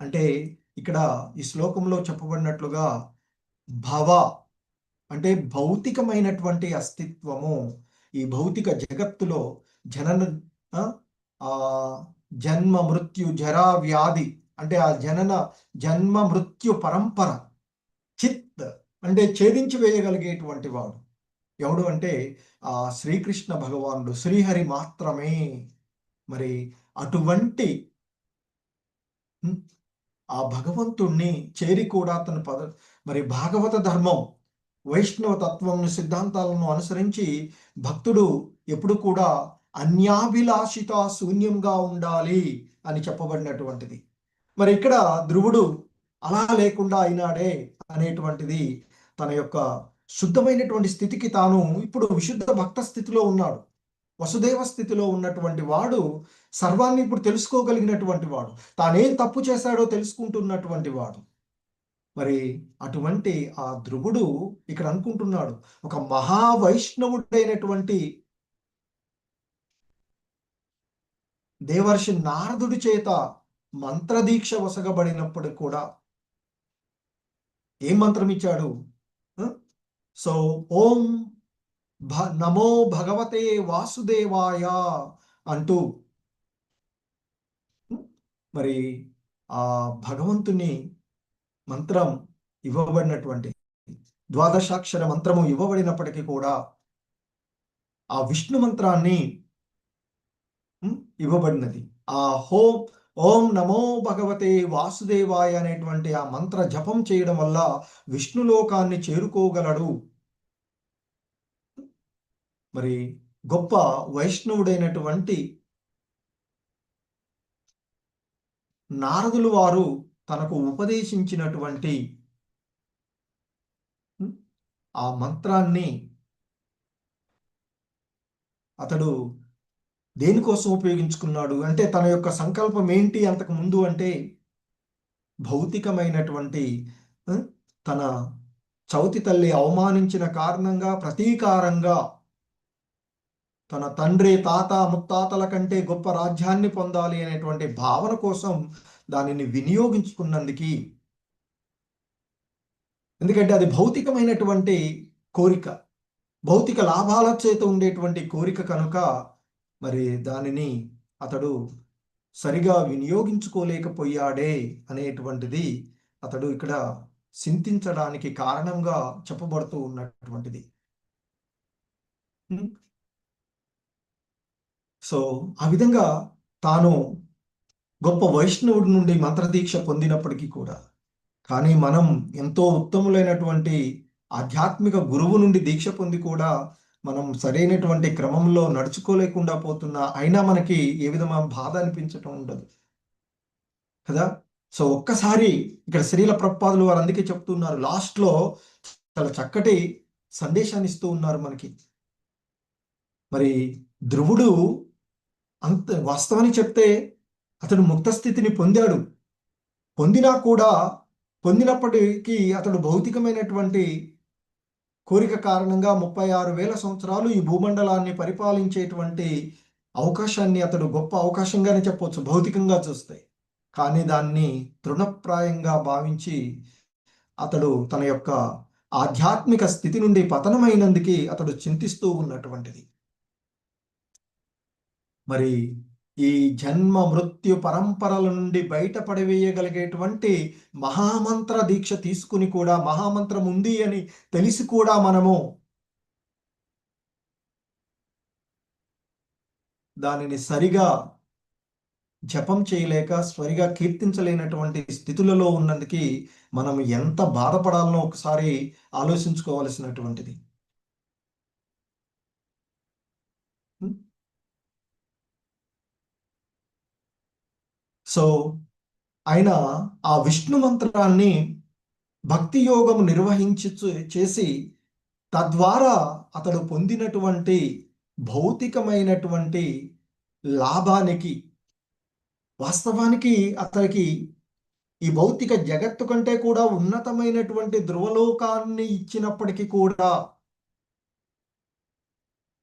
అంటే ఇక్కడ ఈ శ్లోకంలో చెప్పబడినట్లుగా భవ అంటే భౌతికమైనటువంటి అస్తిత్వము. ఈ భౌతిక జగత్తులో జన్మ మృత్యు జరా వ్యాధి అంటే ఆ జన్మ మృత్యు పరంపర. చిత్ అంటే ఛేదించి వేయగలిగేటువంటి వాడు ఎవడు అంటే ఆ శ్రీకృష్ణ భగవానుడు, శ్రీహరి మాత్రమే. మరి అటువంటి ఆ భగవంతుణ్ణి చేరి కూడా తన మరి భాగవత ధర్మం, వైష్ణవ తత్వం సిద్ధాంతాలను అనుసరించి భక్తుడు ఎప్పుడు కూడా అన్యాభిలాషిత శూన్యంగా ఉండాలి అని చెప్పబడినటువంటిది. మరి ఇక్కడ ధ్రువుడు అలా లేకుండా అయినాడే అనేటువంటిది తన యొక్క శుద్ధమైనటువంటి స్థితికి తాను ఇప్పుడు విశుద్ధ భక్త స్థితిలో ఉన్నాడు. వసుదేవ స్థితిలో ఉన్నటువంటి వాడు సర్వాన్ని ఇప్పుడు తెలుసుకోగలిగినటువంటి వాడు, తానేం తప్పు చేశాడో తెలుసుకుంటున్నటువంటి వాడు. మరి అటువంటి ఆ ధ్రువుడు ఇక్కడ అనుకుంటున్నాడు, ఒక మహావైష్ణవుడైనటువంటి దేవర్షి నారదుడి చేత మంత్రదీక్ష వసగబడినప్పుడు కూడా ఏం మంత్రం ఇచ్చాడు? సో ఓం నమో భగవతే వాసుదేవాయ అంటూ మరి ఆ భగవంతుని మంత్రం ఇవ్వబడినటువంటి ద్వాదశాక్షర మంత్రము ఇవ్వబడినప్పటికీ కూడా ఆ విష్ణు మంత్రాన్ని ఇవ్వబడినది. ఆ ఓం నమో భగవతే వాసుదేవాయ అనేటువంటి ఆ మంత్ర జపం చేయడం వల్ల విష్ణులోకాన్ని చేరుకోగలడు. మరి గొప్ప వైష్ణవుడైనటువంటి నారదులు వారు తనకు ఉపదేశించినటువంటి ఆ మంత్రాన్ని అతడు దేనికోసం ఉపయోగించుకున్నాడు అంటే, తన యొక్క సంకల్పం ఏంటి అంతకు ముందు అంటే, భౌతికమైనటువంటి తన చౌతి తల్లి అవమానించిన కారణంగా ప్రతీకారంగా తన తండ్రి తాత ముత్తాతల కంటే గొప్ప రాజ్యాన్ని పొందాలి అనేటువంటి భావన కోసం దానిని వినియోగించుకున్నందుకు. ఎందుకంటే అది భౌతికమైనటువంటి కోరిక, భౌతిక లాభాల చేత ఉండేటువంటి కోరిక కనుక మరి దానిని అతడు సరిగా వినియోగించుకోలేకపోయాడే అనేటువంటిది అతడు ఇక్కడ చింతించడానికి కారణంగా చెప్పబడుతూ ఉన్నటువంటిది. సో ఆ విధంగా తాను గొప్ప వైష్ణవుడి నుండి మంత్రదీక్ష పొందినప్పటికీ కూడా, కానీ మనం ఎంతో ఉత్తములైనటువంటి ఆధ్యాత్మిక గురువు నుండి దీక్ష పొంది కూడా మనం సరైనటువంటి క్రమంలో నడుచుకోలేకుండా పోతున్నా అయినా మనకి ఏ విధమైన బాధ అనిపించటం ఉండదు కదా. సో ఒక్కసారి ఇక్కడ శ్రీల ప్రభుపాదులు వారు అందుకే చెప్తున్నారు, లాస్ట్లో చాలా చక్కటి సందేశాన్ని ఇస్తూ ఉన్నారు మనకి. మరి ధ్రువుడు అంత వాస్తవాన్ని చెప్తే అతడు ముక్త స్థితిని పొందాడు. పొందినప్పటికీ అతడు భౌతికమైనటువంటి కోరిక కారణంగా 36,000 సంవత్సరాలు ఈ భూమండలాన్ని పరిపాలించేటువంటి అవకాశాన్ని అతడు గొప్ప అవకాశంగానే చెప్పవచ్చు భౌతికంగా చూస్తే. కానీ దాన్ని తృణప్రాయంగా భావించి అతడు తన యొక్క ఆధ్యాత్మిక స్థితి నుండి పతనమైనందుకు అతడు చింతిస్తూ ఉన్నటువంటిది. మరి ఈ జన్మ మృత్యు పరంపరల నుండి బయటపడివేయగలిగేటువంటి మహామంత్ర దీక్ష తీసుకుని కూడా, మహామంత్రం ఉంది అని తెలిసి కూడా మనము దానిని సరిగా జపం చేయలేక, సరిగా కీర్తించలేనటువంటి స్థితులలో ఉన్నందుకు మనం ఎంత బాధపడాలనో ఒకసారి ఆలోచించుకోవలసినటువంటిది. సో ఆయన ఆ విష్ణు మంత్రాన్ని భక్తి యోగం నిర్వహించి చేసి తద్వారా అతడు పొందినటువంటి భౌతికమైనటువంటి లాభానికి, వాస్తవానికి అతనికి ఈ భౌతిక జగత్తు కంటే కూడా ఉన్నతమైనటువంటి ధ్రువలోకాన్ని ఇచ్చినప్పటికీ కూడా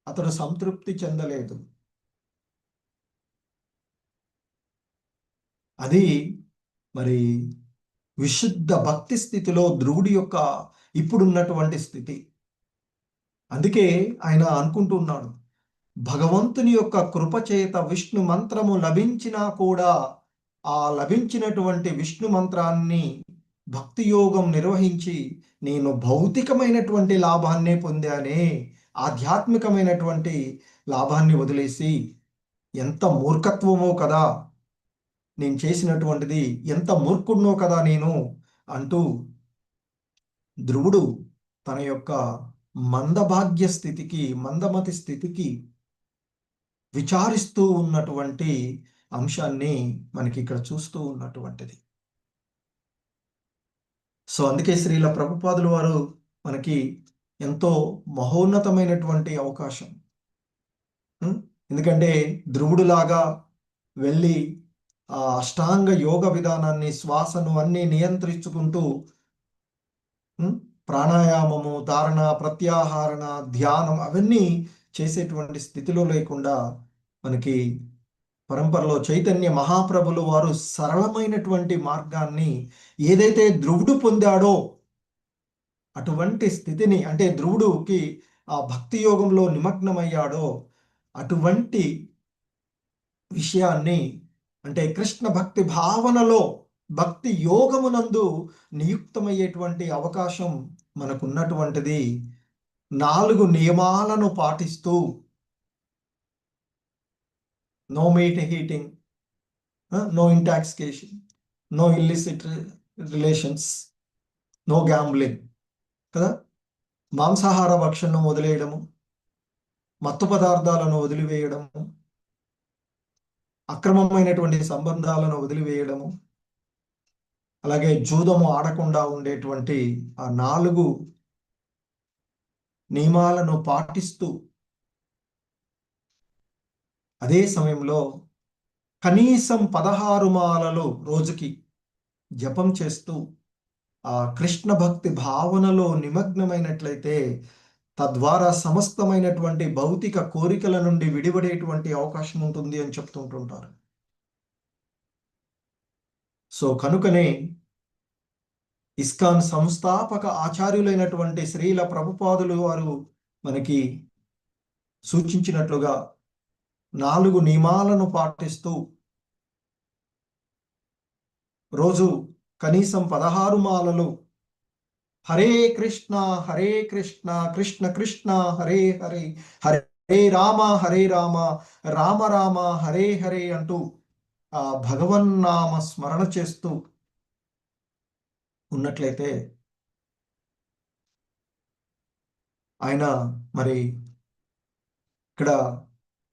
అతడు సంతృప్తి చెందలేదు. అది మరి విశుద్ధ భక్తి స్థితిలో ధ్రువుడి యొక్క ఇప్పుడున్నటువంటి స్థితి. అందుకే ఆయన అనుకుంటున్నాడు, భగవంతుని యొక్క కృప చేత విష్ణు మంత్రము లభించినా కూడా ఆ లభించినటువంటి విష్ణు మంత్రాన్ని భక్తి యోగం నిర్వహించి నేను భౌతికమైనటువంటి లాభాన్నే పొందానే, ఆధ్యాత్మికమైనటువంటి లాభాన్ని వదిలేసి, ఎంత మూర్ఖత్వమో కదా నేను చేసినటువంటిది, ఎంత మూర్ఖుడినో కదా నేను అంటూ ధ్రువుడు తన యొక్క మందభాగ్య స్థితికి, మందమతి స్థితికి విచారిస్తూ ఉన్నటువంటి అంశాన్ని మనకి ఇక్కడ చూస్తూ ఉన్నటువంటిది. సో అందుకే శ్రీల ప్రభుపాదులు వారు మనకి ఎంతో మహోన్నతమైనటువంటి అవకాశం. ఎందుకంటే ధ్రువుడులాగా వెళ్ళి ఆ అష్టాంగ యోగ విధానాన్ని, శ్వాసను అన్ని నియంత్రించుకుంటూ ప్రాణాయామము, ధారణ, ప్రత్యాహారణ, ధ్యానం అవన్నీ చేసేటువంటి స్థితిలో లేకుండా మనకి పరంపరలో చైతన్య మహాప్రభులు వారు సరళమైనటువంటి మార్గాన్ని ఏదైతే ధ్రువుడు పొందాడో అటువంటి స్థితిని, అంటే ధ్రువుడుకి ఆ భక్తి యోగంలో నిమగ్నమయ్యాడో అటువంటి విషయాన్ని, అంటే కృష్ణ భక్తి భావనలో భక్తి యోగమునందు నియుక్తమయ్యేటువంటి అవకాశం మనకున్నటువంటిది 4 నియమాలను పాటిస్తూ, no meat eating, no intoxication, no illicit relations, no gambling కదా, మాంసాహార భక్షణను వదిలేయడము, మత్తు పదార్థాలను వదిలివేయడము, అక్రమమైనటువంటి సంబంధాలను వదిలివేయడము, అలాగే జూదము ఆడకుండా ఉండేటువంటి ఆ 4 నియమాలను పాటిస్తూ అదే సమయంలో కనీసం 16 మాలలు రోజుకి జపం చేస్తూ ఆ కృష్ణ భక్తి భావనలో నిమగ్నమైనట్లయితే తద్వారా సమస్తమైనటువంటి భౌతిక కోరికల నుండి విడిపడేటువంటి అవకాశం ఉంటుంది అని చెప్తుంటుంటారు. సో కనుకనే ఇస్కాన్ సంస్థాపక ఆచార్యులైనటువంటి శ్రీల ప్రభుపాదులు వారు మనకి సూచించినట్లుగా 4 నియమాలను పాటిస్తూ రోజు కనీసం 16 మాలలు హరే కృష్ణ కృష్ణ కృష్ణ హరే హరే, హరే రామ రామ రామ హరే హరే అంటూ ఆ భగవన్నామ స్మరణ చేస్తూ ఉన్నట్లయితే ఆయన మరి ఇక్కడ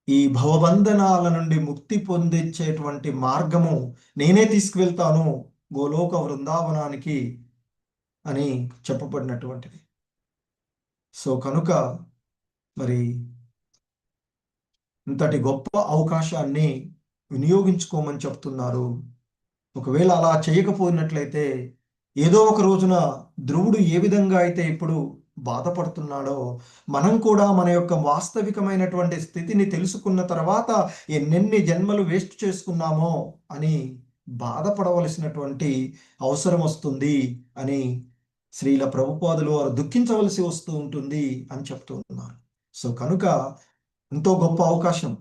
ఈ భవబంధనాల నుండి ముక్తి పొందించేటువంటి మార్గము నేనే తీసుకువెళ్తాను గోలోక వృందావనానికి అని చెప్పబడినటువంటిది. సో కనుక మరి ఇంతటి గొప్ప అవకాశాన్ని వినియోగించుకోమని చెప్తున్నారు. ఒకవేళ అలా చేయకపోయినట్లయితే ఏదో ఒక రోజున ధ్రువుడు ఏ విధంగా అయితే ఇప్పుడు బాధపడుతున్నాడో మనం కూడా మన యొక్క వాస్తవికమైనటువంటి స్థితిని తెలుసుకున్న తర్వాత ఎన్నెన్ని జన్మలు వేస్ట్ చేసుకున్నామో అని బాధపడవలసినటువంటి అవసరం వస్తుంది అని శ్రీల ప్రభుపాదులు వారు దుఃఖించవలసి వస్తూ ఉంటుంది అని చెప్తూ ఉన్నారు. సో కనుక ఎంతో గొప్ప అవకాశం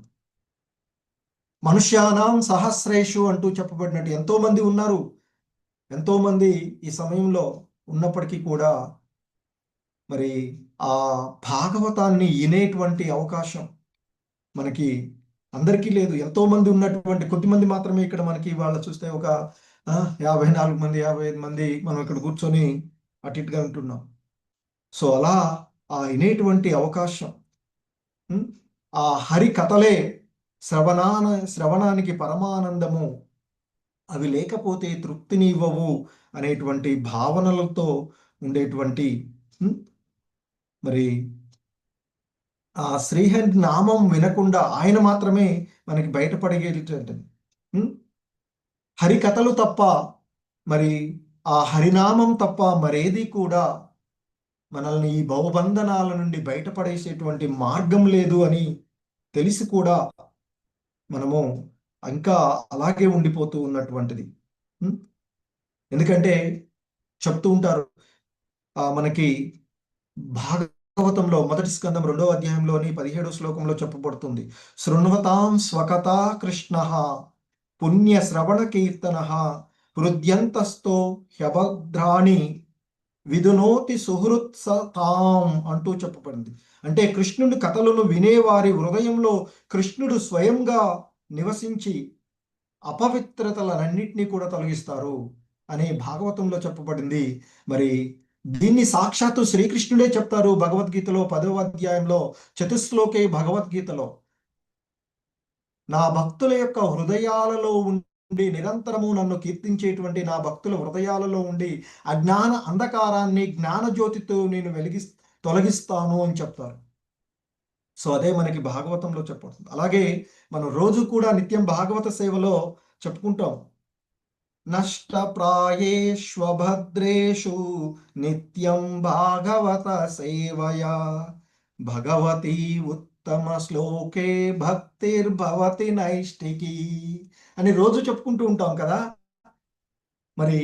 మనుష్యానాం సహస్రేషు అంటూ చెప్పబడినట్టు ఎంతో మంది ఉన్నారు. ఎంతో మంది ఈ సమయంలో ఉన్నప్పటికీ కూడా మరి ఆ భాగవతాన్ని వినేటువంటి అవకాశం మనకి అందరికీ లేదు. ఎంతో మంది ఉన్నటువంటి కొద్దిమంది మాత్రమే ఇక్కడ మనకి వాళ్ళ చూస్తే ఒక 54 మంది 55 మంది మనం ఇక్కడ కూర్చొని అటు ఇటుగా ఉంటున్నాం. సో అలా ఆ వినేటువంటి అవకాశం, ఆ హరి కథలే శ్రవణానికి పరమానందము, అవి లేకపోతే తృప్తినివ్వవు అనేటువంటి భావనలతో ఉండేటువంటి మరి ఆ శ్రీహరి నామం వినకుండా ఆయన మాత్రమే మనకి బయటపడేటటువంటి హరి కథలు తప్ప, మరి ఆ హరినామం తప్ప మరేది కూడా మనల్ని ఈ భవబంధనాల నుండి బయటపడేసేటువంటి మార్గం లేదు అని తెలిసి కూడా మనము ఇంకా అలాగే ఉండిపోతూ ఉన్నటువంటిది. ఎందుకంటే చెప్తూ ఉంటారు మనకి భాగవతంలో మొదటి స్కందం 2వ అధ్యాయంలోని 17వ శ్లోకంలో చెప్పబడుతుంది. శృణ్వతాం స్వకథా కృష్ణ పుణ్య శ్రవణ కీర్తన హృద్యంతస్థో హ్యభద్రాణి విధునోతి సుహృత్సతాం అంటూ చెప్పబడింది. అంటే కృష్ణుడి కథలను వినేవారి హృదయంలో కృష్ణుడు స్వయంగా నివసించి అపవిత్రతలన్నింటినీ కూడా తొలగిస్తారు అని భాగవతంలో చెప్పబడింది. మరి దీన్ని సాక్షాత్తు శ్రీకృష్ణుడే చెప్తారు భగవద్గీతలో 10వ అధ్యాయంలో చతుశ్లోకే భగవద్గీతలో. నా భక్తుల యొక్క హృదయాలలో ఉండి నిరంతరము నన్ను కీర్తించేటువంటి నా భక్తుల హృదయాలలో ఉండి అజ్ఞాన అంధకారాన్ని జ్ఞానజ్యోతితో నేను తొలగిస్తాను అని చెప్తారు. సో అదే మనకి భాగవతంలో చెప్పబడుతుంది. అలాగే మనం రోజు కూడా నిత్యం భాగవత సేవలో చెప్పుకుంటాం. నష్టప్రాయేష్వభద్రేషు నిత్యం భాగవత సేవయా భగవతి ఉత్తమ శ్లోకే భక్తిర్భవతి నైష్టికి అని రోజు చెప్పుకుంటూ ఉంటాం కదా. మరి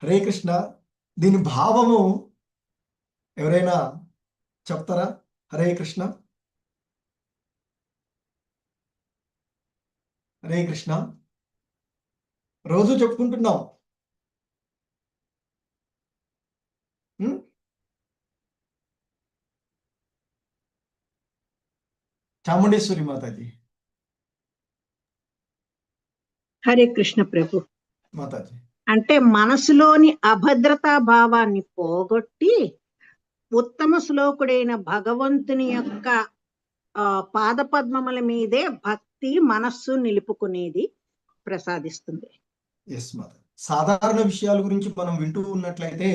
హరే కృష్ణ దీని భావము ఎవరైనా చెప్తారా? హరే కృష్ణ. హరే కృష్ణ రోజు చెప్పుకుంటున్నాం. చాముండేశ్వరి మాతాజీ. హరే కృష్ణ ప్రభు. మాతాజీ అంటే మనసులోని అభద్రతా భావాన్ని పోగొట్టి ఉత్తమ శ్లోకుడైన భగవంతుని యొక్క పాదపద్మముల మీదే భక్తి మనస్సు నిలుపుకునేది ప్రసాదిస్తుంది. ఎస్ మాత. సాధారణ విషయాల గురించి మనం వింటూ ఉన్నట్లయితే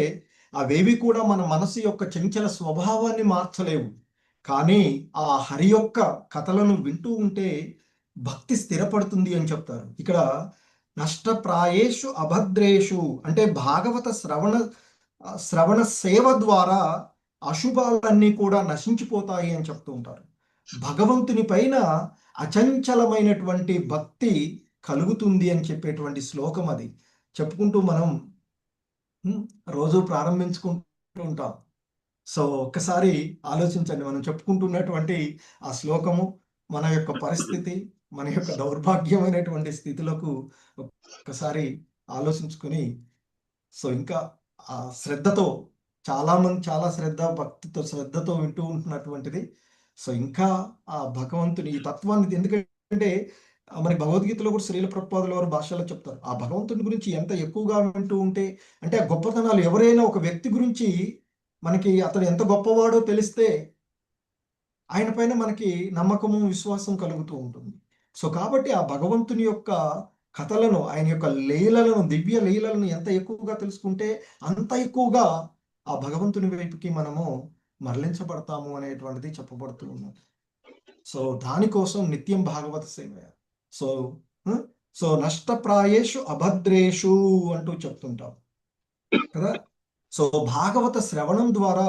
అవేవి కూడా మన మనసు యొక్క చంచల స్వభావాన్ని మార్చలేవు. కానీ ఆ హరి యొక్క కథలను వింటూ ఉంటే భక్తి స్థిరపడుతుంది అని చెప్తారు. ఇక్కడ నష్టప్రాయేషు అభద్రేషు అంటే భాగవత శ్రవణ సేవ ద్వారా అశుభాలన్నీ కూడా నశించిపోతాయి అని చెప్తూ ఉంటారు. భగవంతుని పైన అచంచలమైనటువంటి భక్తి కలుగుతుంది అని చెప్పేటువంటి శ్లోకం అది. చెప్పుకుంటూ మనం రోజు ప్రారంభించుకుంటూ ఉంటాం. సో ఒక్కసారి ఆలోచించండి, మనం చెప్పుకుంటున్నటువంటి ఆ శ్లోకము మన యొక్క పరిస్థితి, మన యొక్క దౌర్భాగ్యమైనటువంటి స్థితులకు ఒక్కసారి ఆలోచించుకుని సో ఇంకా ఆ శ్రద్ధతో చాలా శ్రద్ధ భక్తితో శ్రద్ధతో వింటూ ఉంటున్నటువంటిది. సో ఇంకా ఆ భగవంతుని ఈ తత్వాన్ని, ఎందుకంటే మనకి భగవద్గీతలో కూడా శ్రీల ప్రభుపాదుల వారు భాషలో చెప్తారు ఆ భగవంతుని గురించి ఎంత ఎక్కువగా వింటూ ఉంటే, అంటే ఆ గొప్పతనాలు ఎవరైనా ఒక వ్యక్తి గురించి మనకి అతడు ఎంత గొప్పవాడో తెలిస్తే ఆయన పైన మనకి నమ్మకము విశ్వాసం కలుగుతూ ఉంటుంది. సో కాబట్టి ఆ భగవంతుని యొక్క కథలను, ఆయన యొక్క లీలలను, దివ్య లీలలను ఎంత ఎక్కువగా తెలుసుకుంటే అంత ఎక్కువగా ఆ భగవంతుని వైపుకి మనము మరలించబడతాము అనేటువంటిది చెప్పబడుతూ ఉన్నది. సో దానికోసం నిత్యం భాగవత సేవ. సో నష్టప్రాయేషు అభద్రేషు అంటూ చెప్తుంటాం కదా. సో భాగవత శ్రవణం ద్వారా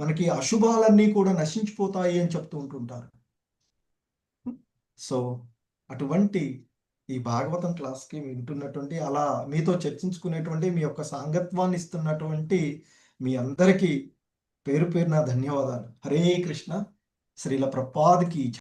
మనకి అశుభాలన్నీ కూడా నశించిపోతాయి అని చెప్తూ ఉంటుంటారు. సో అటువంటి ఈ భాగవతం క్లాస్కి వింటున్నటువంటి, అలా మీతో చర్చించుకునేటువంటి, మీ యొక్క సాంగత్వాన్ని ఇస్తున్నటువంటి మీ అందరికీ పేరు పేరున ధన్యవాదాలు. హరే కృష్ణ. శ్రీల ప్రభుపాద్కి